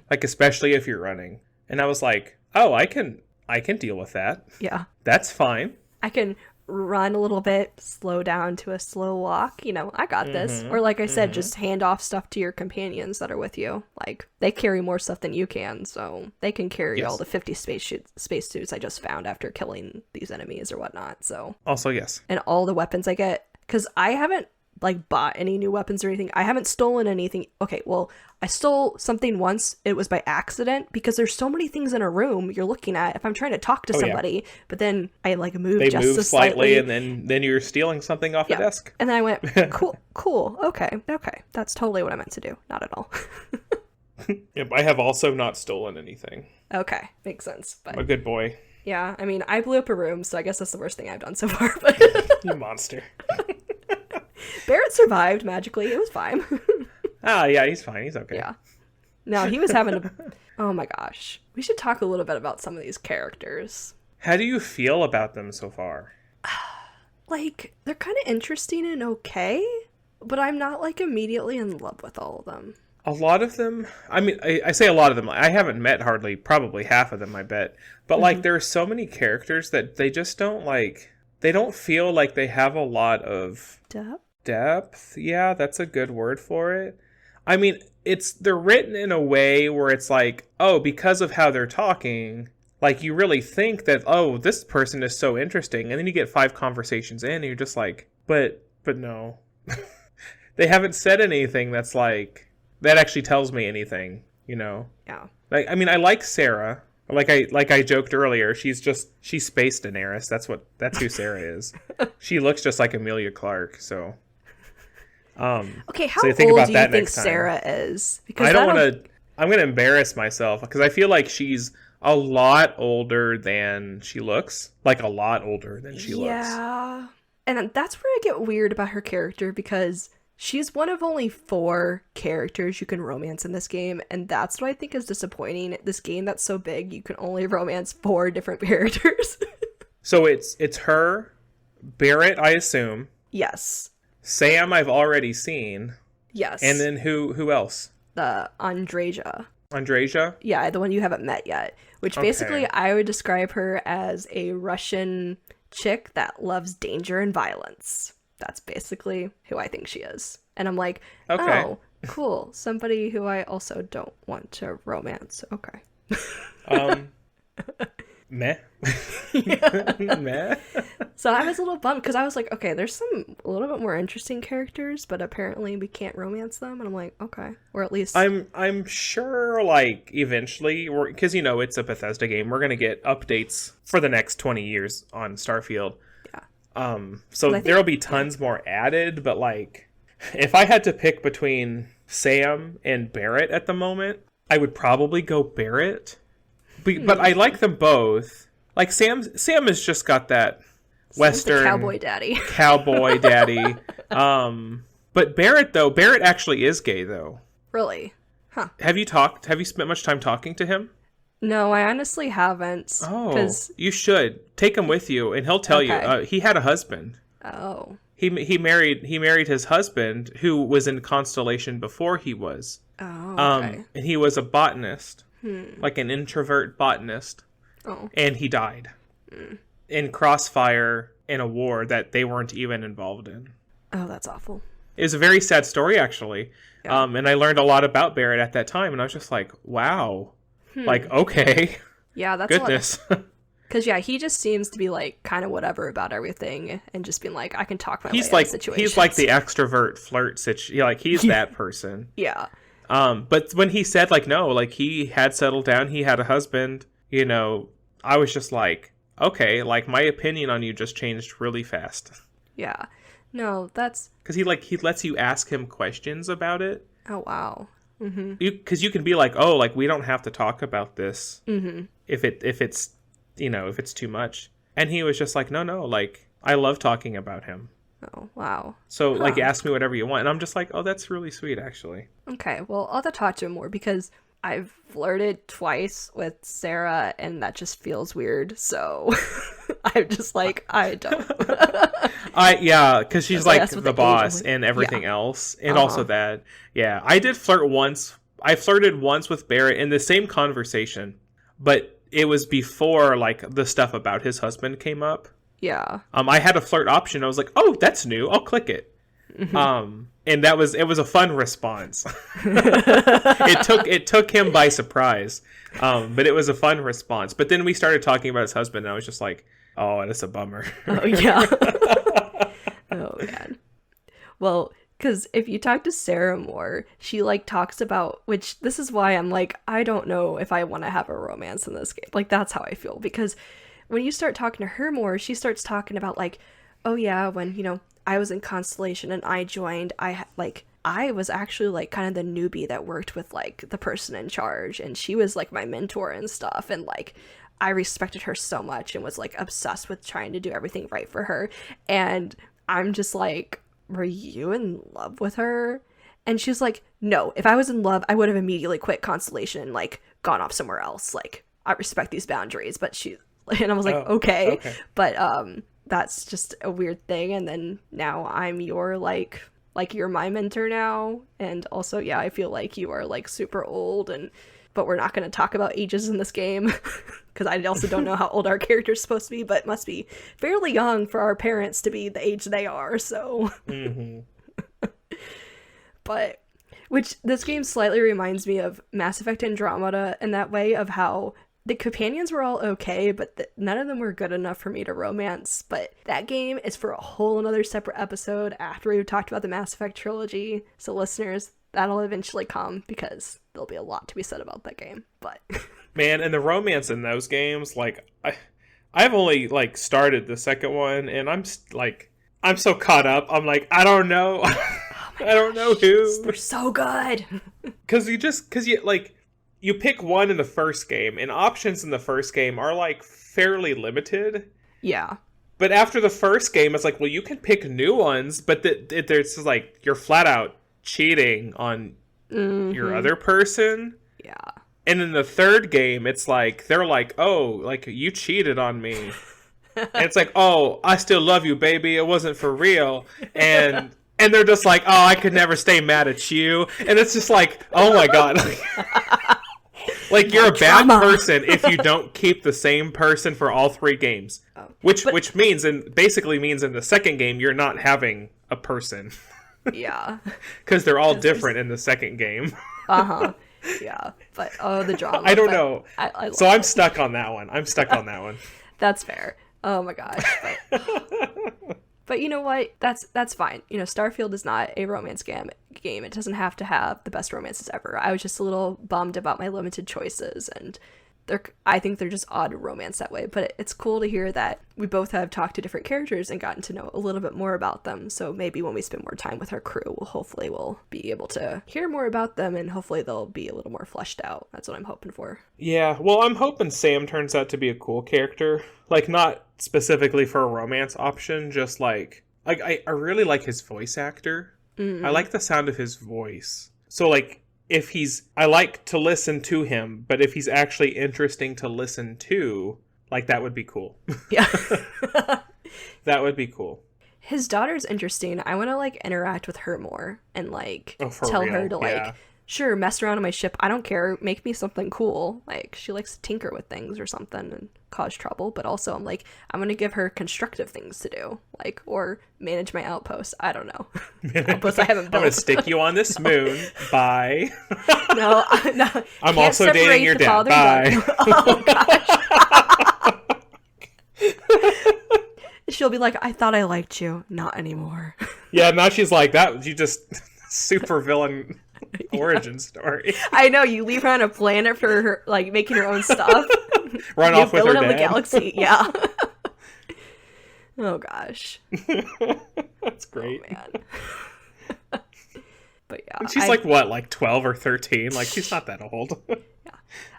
Like especially if you're running. And I was like, oh, I can deal with that. Yeah. That's fine. I can run a little bit, slow down to a slow walk. I got this. Or like I said, just hand off stuff to your companions that are with you. Like they carry more stuff than you can, so they can carry all the 50 space suits I just found after killing these enemies or whatnot. So also, yes. And all the weapons I get, because I haven't like bought any new weapons or anything. I haven't stolen anything. Okay, well, I stole something once. It was by accident, because there's so many things in a room you're looking at if I'm trying to talk to somebody, but then I like moved they just move slightly, and then you're stealing something off a desk. And then I went, cool, okay, that's totally what I meant to do. Not at all. Yep, I have also not stolen anything. Okay, makes sense. But I'm a good boy. Yeah, I mean, I blew up a room, so I guess that's the worst thing I've done so far. But you monster. Barrett survived magically. It was fine. Ah, yeah, he's fine. He's okay. Yeah. No, he was having a... Oh my gosh. We should talk a little bit about some of these characters. How do you feel about them so far? Like, they're kind of interesting and okay, but I'm not, like, immediately in love with all of them. A lot of them, I mean, I say a lot of them. I haven't met probably half of them, I bet. But, like, there are so many characters that they just don't, like, they don't feel like they have a lot of... Depth? Yeah, that's a good word for it. I mean, they're written in a way where it's like, oh, because of how they're talking... Like, you really think that, oh, this person is so interesting. And then you get 5 conversations in and you're just like, but no. They haven't said anything that's like, that actually tells me anything, you know? Yeah. Like, I mean, I like Sarah. Like I joked earlier, she's Space Daenerys. That's who Sarah is. She looks just like Emilia Clarke, so. Okay, how so old do you think time. Sarah is? Because I'm going to embarrass myself because I feel like she's a lot older than she looks. Like, a lot older than she looks. Yeah. And that's where I get weird about her character, because she's one of only 4 characters you can romance in this game, and that's what I think is disappointing. This game that's so big, you can only romance 4 different characters. So it's her, Barrett, I assume. Yes. Sam, I've already seen. Yes. And then who else? The Andreja. Andreja? Yeah, the one you haven't met yet. Which basically I would describe her as a Russian chick that loves danger and violence. That's basically who I think she is. And I'm like, okay. Oh, cool. Somebody who I also don't want to romance. Okay. Meh. Meh. So I was a little bummed because I was like, okay, there's a little bit more interesting characters, but apparently we can't romance them. And I'm like, okay, or at least I'm sure, like, eventually, because you know it's a Bethesda game, we're gonna get updates for the next 20 years on Starfield. Yeah. So there'll be tons more added, but like, if I had to pick between Sam and Barrett at the moment, I would probably go Barrett. But I like them both. Like, Sam has just got that Western cowboy daddy. Cowboy daddy. But Barrett actually is gay, though. Really? Huh. Have you spent much time talking to him? No, I honestly haven't. Oh, you should. Take him with you, and he'll tell you. He had a husband. Oh. He married his husband, who was in Constellation before he was. Oh, okay. And he was a botanist. Like an introvert botanist. Oh. And he died in Crossfire in a war that they weren't even involved in. Oh, that's awful. It was a very sad story, actually. Yeah. And I learned a lot about Barrett at that time, and I was just like, wow. Like, okay. Yeah, that's goodness. Because, yeah, he just seems to be, like, kind of whatever about everything and just being like, I can talk my way out of situations. He's like the extrovert flirt like, he's that person. Yeah. But when he said, like, no, like, he had settled down, he had a husband, you know, I was just like, okay, like, my opinion on you just changed really fast. Yeah. No, that's... Because he lets you ask him questions about it. Oh, wow. Mm-hmm. Because you can be like, oh, like, we don't have to talk about this if it's, you know, if it's too much. And he was just like, no, like, I love talking about him. Oh, wow. So, like, ask me whatever you want. And I'm just like, oh, that's really sweet, actually. Okay, well, I'll have to talk to him more because I've flirted twice with Sarah and that just feels weird. So I'm just like, I don't. Yeah, because she's like the boss and everything else. And also that. Yeah, I did flirt once. I flirted once with Barrett in the same conversation, but it was before, like, the stuff about his husband came up. Yeah. I had a flirt option. I was like, oh, that's new. I'll click it. And it was a fun response. It took him by surprise. But it was a fun response. But then we started talking about his husband, and I was just like, oh, that's a bummer. Oh, yeah. Oh, man. Well, because if you talk to Sarah more, she, like, talks about, which this is why I'm like, I don't know if I want to have a romance in this game. Like, that's how I feel. Because when you start talking to her more, she starts talking about, like, oh, yeah, when, you know, I was in Constellation and I joined, I was actually, like, kind of the newbie that worked with, like, the person in charge, and she was, like, my mentor and stuff, and, like, I respected her so much and was, like, obsessed with trying to do everything right for her. And I'm just like, were you in love with her? And she's like, no, if I was in love, I would have immediately quit Constellation and, like, gone off somewhere else. Like, I respect these boundaries, but and I was like, okay. But, that's just a weird thing. And then now I'm your, like you're my mentor now. And also, yeah, I feel like you are, like, super old, but we're not going to talk about ages in this game because I also don't know how old our character's supposed to be, but must be fairly young for our parents to be the age they are, so. Mm-hmm. But, which this game slightly reminds me of Mass Effect Andromeda in that way, of how the companions were all okay, but none of them were good enough for me to romance. But that game is for a whole another separate episode after we've talked about the Mass Effect trilogy. So listeners, that'll eventually come because there'll be a lot to be said about that game. But man, and the romance in those games, like, I've only, like, started the second one, and I'm so caught up. I'm like, I don't know. I don't know who. They're so good. Because you pick one in the first game, and options in the first game are, like, fairly limited. Yeah. But after the first game, it's like, well, you can pick new ones, but there's, like, you're flat out cheating on your other person. Yeah. And in the third game, it's like, they're like, oh, like, you cheated on me. And it's like, oh, I still love you, baby. It wasn't for real. And they're just like, oh, I could never stay mad at you. And it's just like, oh my God. Like, you're a bad person if you don't keep the same person for all three games. Oh. Which basically means in the second game, you're not having a person. Yeah. Because they're all different in the second game. Uh-huh. Yeah. But, the drama. I don't know. So I'm stuck on that one. That's fair. Oh my gosh. But you know what? That's fine. You know, Starfield is not a romance game. It doesn't have to have the best romances ever. I was just a little bummed about my limited choices, and I think they're just odd romance that way. But it's cool to hear that we both have talked to different characters and gotten to know a little bit more about them. So maybe when we spend more time with our crew, we'll be able to hear more about them, and hopefully they'll be a little more fleshed out. That's what I'm hoping for. Yeah, well, I'm hoping Sam turns out to be a cool character. Like, not specifically for a romance option, just like I really like his voice actor. Mm-hmm. I like the sound of his voice. So, like, I like to listen to him, but if he's actually interesting to listen to, like, that would be cool. Yeah. That would be cool. His daughter's interesting. I want to, like, interact with her more and, like, tell her to, like, sure, mess around on my ship. I don't care. Make me something cool. Like, she likes to tinker with things or something and cause trouble. But also, I'm like, I'm going to give her constructive things to do. Like, or manage my outpost. I don't know. Outposts I haven't built. I'm going to stick you on this moon. Bye. No. I'm also dating your dad. Bye. Oh, gosh. She'll be like, I thought I liked you. Not anymore. Yeah, now she's like, that. You just super villain origin story. I know, you leave her on a planet for her, like, making her own stuff. Run off with her dad. The galaxy, yeah. Oh gosh. That's great. Oh, man. But yeah. And she's like, what, like 12 or 13? Like, she's not that old. Yeah.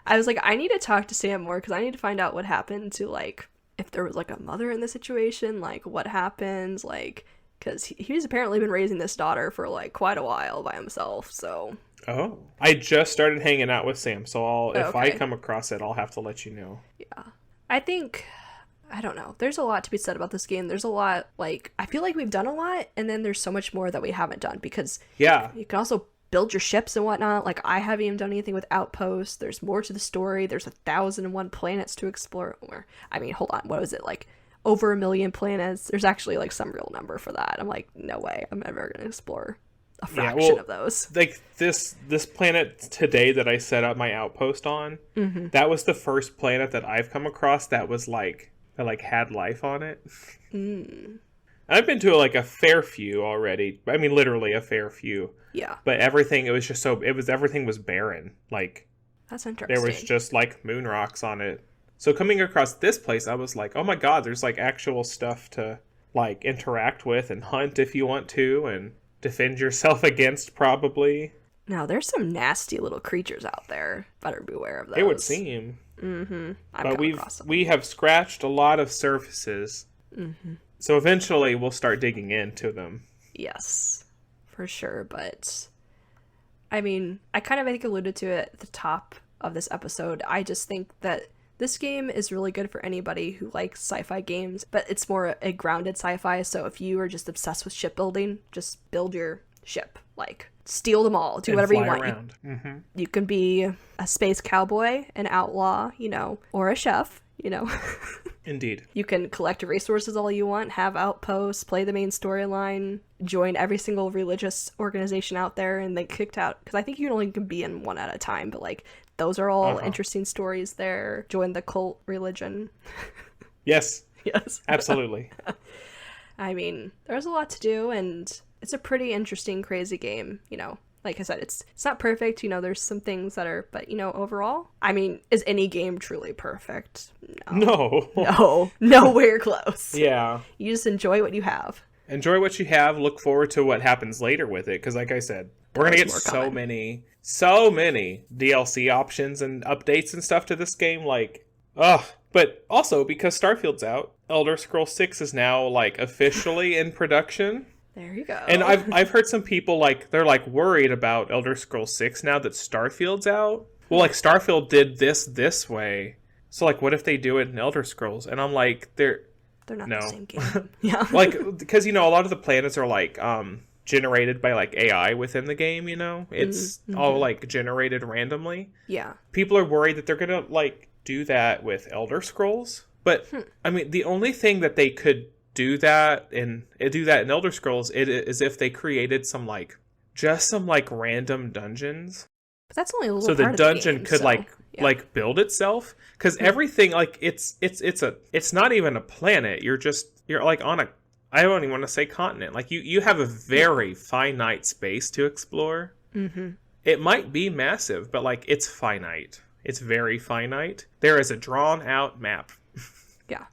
I was like, I need to talk to Sam more because I need to find out what happened to, like, if there was, like, a mother in the situation, like, what happens, like, because he's apparently been raising this daughter for, like, quite a while by himself, so. Oh. I just started hanging out with Sam, so if I come across it, I'll have to let you know. Yeah. I don't know. There's a lot to be said about this game. There's a lot, like, I feel like we've done a lot, and then there's so much more that we haven't done, because you can also build your ships and whatnot. Like, I haven't even done anything with outposts. There's more to the story. There's 1,001 planets to explore. Or, I mean, hold on. What was it, like, over 1 million planets? There's actually, like, some real number for that. I'm like, no way. I'm ever going to explore a fraction of those. Like, this planet today that I set up my outpost on, that was the first planet that I've come across that was, like, that had life on it. I've been to, like, a fair few already. I mean, literally a fair few. Yeah. But everything was barren. Like, that's interesting. There was just, like, moon rocks on it. So coming across this place, I was like, oh my god, there's, like, actual stuff to, like, interact with and hunt if you want to, and defend yourself against, probably. Now, there's some nasty little creatures out there. Better beware of those. It would seem. Mm-hmm. But we have scratched a lot of surfaces. Mm-hmm. So eventually we'll start digging into them. Yes, for sure. But I mean, I kind of, I think, alluded to it at the top of this episode. I just think that this game is really good for anybody who likes sci-fi games, but it's more a grounded sci-fi. So if you are just obsessed with shipbuilding, just build your ship. Like, steal them all. Do whatever you want. You can be a space cowboy, an outlaw, you know, or a chef, you know. Indeed. You can collect resources all you want, have outposts, play the main storyline, join every single religious organization out there, and they kicked out. Because I think you only can be in one at a time, but like, those are all interesting stories there. Join the cult religion. Yes. Yes. Absolutely. I mean, there's a lot to do, and it's a pretty interesting, crazy game, you know. Like I said, it's not perfect, you know, there's some things that are, but, you know, overall, I mean, is any game truly perfect? No. No. Nowhere close. Yeah. You just enjoy what you have. Enjoy what you have, look forward to what happens later with it, because like I said, we're going to get so many DLC options and updates and stuff to this game, like, ugh. But also, because Starfield's out, Elder Scrolls 6 is now, like, officially in production. There you go. And I've heard some people, like, they're, like, worried about Elder Scrolls 6 now that Starfield's out. Well, like, Starfield did this way. So, like, what if they do it in Elder Scrolls? And I'm like, they're not the same game. Yeah. Like, because, you know, a lot of the planets are, like, generated by, like, AI within the game, you know? It's all, like, generated randomly. Yeah. People are worried that they're gonna, like, do that with Elder Scrolls. But, I mean, the only thing that they could do that in Elder Scrolls is if they created some like random dungeons. But that's only a little so part the dungeon of the game, could so, like build itself, because everything, like, it's not even a planet. You're like on a, I don't even want to say continent. Like you have a very finite space to explore. It might be massive, but like it's finite. It's very finite. There is a drawn out map. Yeah.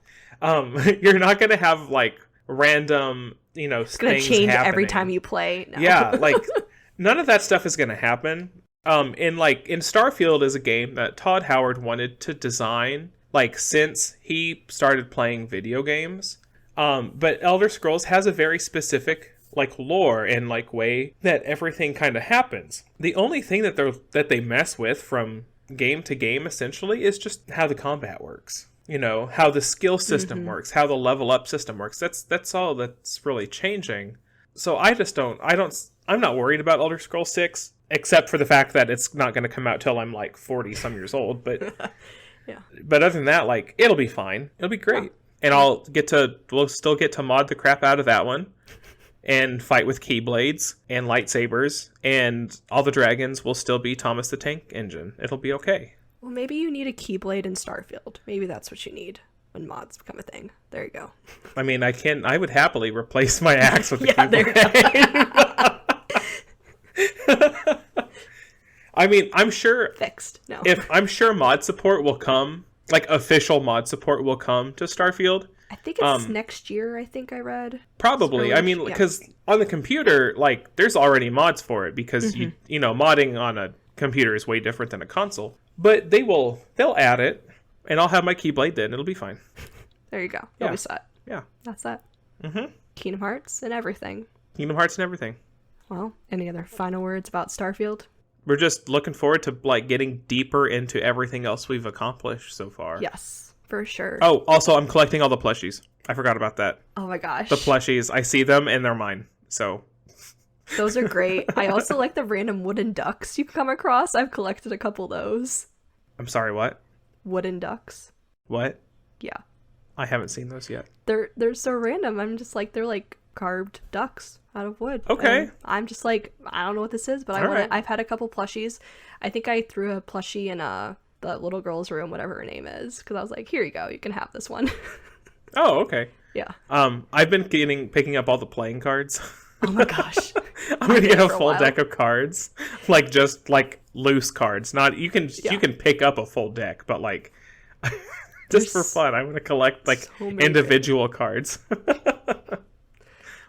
You're not going to have, like, random, you know, it's going to change happening every time you play. No. Yeah, like, none of that stuff is going to happen. In Starfield is a game that Todd Howard wanted to design, like, since he started playing video games. But Elder Scrolls has a very specific, like, lore and, like, way that everything kind of happens. The only thing that they mess with from game to game, essentially, is just how the combat works. You know, how the skill system works, how the level up system works. That's all that's really changing. So I'm not worried about Elder Scrolls 6, except for the fact that it's not going to come out till I'm like 40 some years old. But yeah. But other than that, like, it'll be fine. It'll be great. And we'll still get to mod the crap out of that one and fight with keyblades and lightsabers, and all the dragons will still be Thomas the Tank Engine. It'll be okay. Well, maybe you need a Keyblade in Starfield. Maybe that's what you need when mods become a thing. There you go. I mean, I would happily replace my axe with a Keyblade. I mean, I'm sure... Fixed. No. I'm sure mod support will come, like, official mod support will come to Starfield. I think it's next year, I think I read. Probably. I mean, because on the computer, like, there's already mods for it, because, you know, modding on a computer is way different than a console. But they'll add it, and I'll have my Keyblade then. It'll be fine. There you go. You'll be set. Yeah. That's that. Kingdom Hearts and everything. Kingdom Hearts and everything. Well, any other final words about Starfield? We're just looking forward to, like, getting deeper into everything else we've accomplished so far. Yes, for sure. Oh, also, I'm collecting all the plushies. I forgot about that. Oh my gosh. The plushies. I see them, and they're mine. So... Those are great. I also like the random wooden ducks you come across. I've collected a couple of those. I'm sorry, what? Wooden ducks. What? Yeah. I haven't seen those yet. They're so random. I'm just like, they're like carved ducks out of wood. Okay. And I'm just like, I don't know what this is, but I've had a couple plushies. I think I threw a plushie in the little girl's room, whatever her name is, because I was like, here you go, you can have this one. Oh, okay. Yeah. I've been picking up all the playing cards. Oh my gosh. I'm gonna get a full deck of cards, like, just like loose cards. Not you can pick up a full deck, but like just for fun, I'm gonna collect like so individual cards.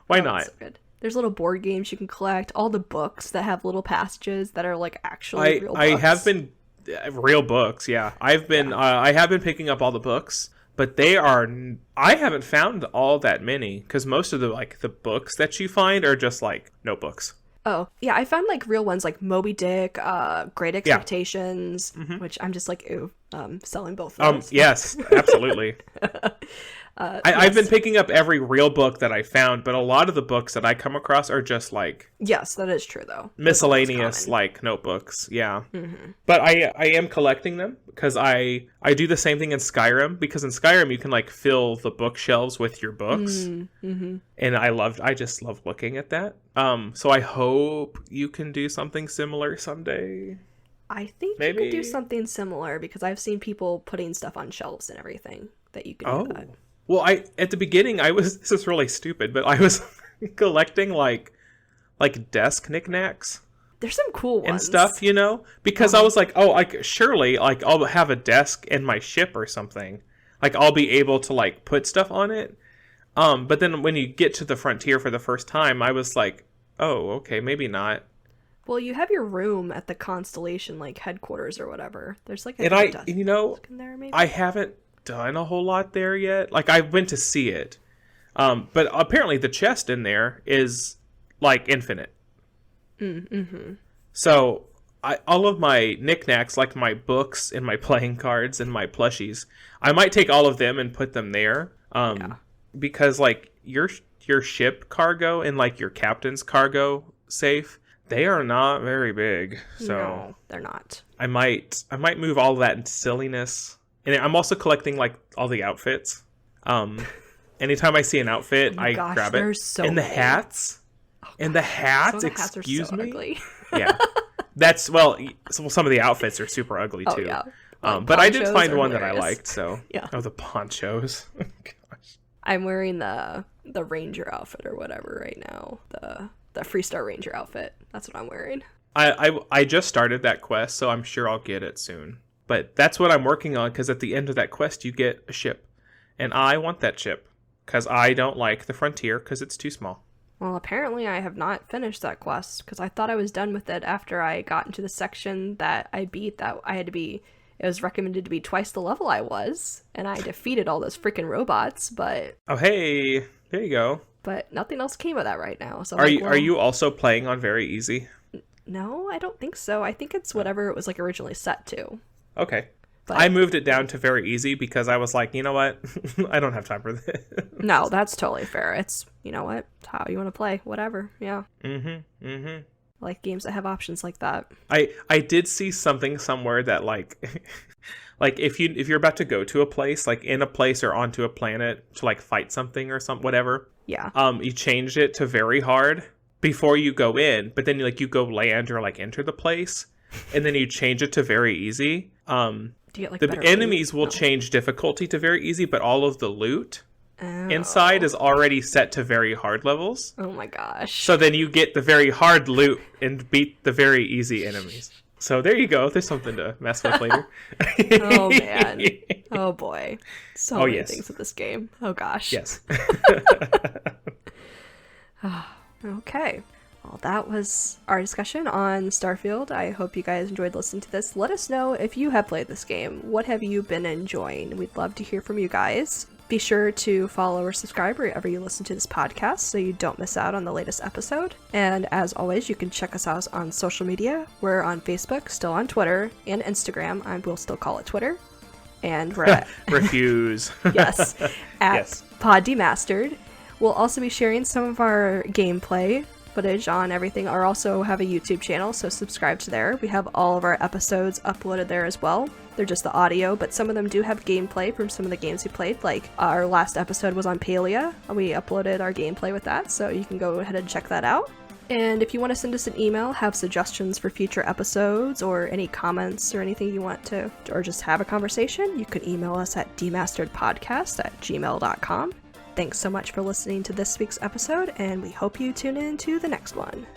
Why not? So good. There's little board games you can collect. All the books that have little passages that are like real books. I have been real books. Yeah, I have been picking up all the books. but I haven't found all that many, because most of the books that you find are just like notebooks. Oh, yeah, I found like real ones like Moby Dick, Great Expectations, which I'm just like, ooh, selling both of those. Yes, absolutely. I've been picking up every real book that I found, but a lot of the books that I come across are just like... Yes, that is true, though. Miscellaneous, like, notebooks, yeah. Mm-hmm. But I am collecting them, because I do the same thing in Skyrim, because in Skyrim you can, like, fill the bookshelves with your books. Mm-hmm. And I just love looking at that. So I hope you can do something similar someday. I think maybe you could do something similar, because I've seen people putting stuff on shelves and everything that you can do that. Well, at the beginning, this is really stupid, but I was collecting like desk knickknacks. There's some cool ones. And stuff, because I was like, surely, like, I'll have a desk in my ship or something. Like, I'll be able to, like, put stuff on it. But then when you get to the frontier for the first time, I was like, oh, okay, maybe not. Well, you have your room at the Constellation, like, headquarters or whatever. There's, like, a desk in there, maybe? I haven't done a whole lot there yet. Like, I went to see it, but apparently the chest in there is like infinite. So all of my knickknacks, like my books and my playing cards and my plushies, I might take all of them and put them there, because like your ship cargo and like your captain's cargo safe, they are not very big. So no, they're not. I might move all of that into silliness. And I'm also collecting, like, all the outfits. Anytime I see an outfit, I grab it. So and the many. Hats. Oh, and the hats, excuse are so me? Ugly. Yeah. Some of the outfits are super ugly, too. Yeah. But I did find one that I liked, so. Yeah. Oh, the ponchos. Gosh. I'm wearing the Ranger outfit or whatever right now. The Freestar Ranger outfit. That's what I'm wearing. I just started that quest, so I'm sure I'll get it soon. But that's what I'm working on, because at the end of that quest, you get a ship. And I want that ship, because I don't like the frontier, because it's too small. Well, apparently I have not finished that quest, because I thought I was done with it after I got into the section that I beat, that I had to be... It was recommended to be twice the level I was, and I defeated all those freaking robots, but... Oh, hey! There you go. But nothing else came of that right now, so... Are you also playing on very easy? No, I don't think so. I think it's whatever it was, like, originally set to. Okay. But I moved it down to very easy because I was like, you know what? I don't have time for this. No, that's totally fair. It's, you know what? It's how you want to play. Whatever. Yeah. I like games that have options like that. I did see something somewhere that like like if you're about to go to a place, like in a place or onto a planet to like fight something or whatever. Yeah. You changed it to very hard before you go in, but then you go land or like enter the place, and then you change it to very easy. Do you get, like, the enemies will change difficulty to very easy, but all of the loot inside is already set to very hard levels. Oh my gosh. So then you get the very hard loot and beat the very easy enemies. So there you go. There's something to mess with later. Oh man. Oh boy. So many things with this game. Oh gosh. Yes. Okay. Well, that was our discussion on Starfield. I hope you guys enjoyed listening to this. Let us know if you have played this game. What have you been enjoying? We'd love to hear from you guys. Be sure to follow or subscribe wherever you listen to this podcast so you don't miss out on the latest episode. And as always, you can check us out on social media. We're on Facebook, still on Twitter, and Instagram. I will still call it Twitter. And we're at... Refuse. Yes. At Pod Demastered. We'll also be sharing some of our gameplay footage on everything. I also have a YouTube channel, so subscribe to there. We have all of our episodes uploaded there as well. They're just the audio, but some of them do have gameplay from some of the games we played. Like our last episode was on Palia. We uploaded our gameplay with that, so you can go ahead and check that out. And if you want to send us an email, have suggestions for future episodes, or any comments or anything you want to, or just have a conversation, you can email us at demasteredpodcast@gmail.com. Thanks so much for listening to this week's episode, and we hope you tune in to the next one.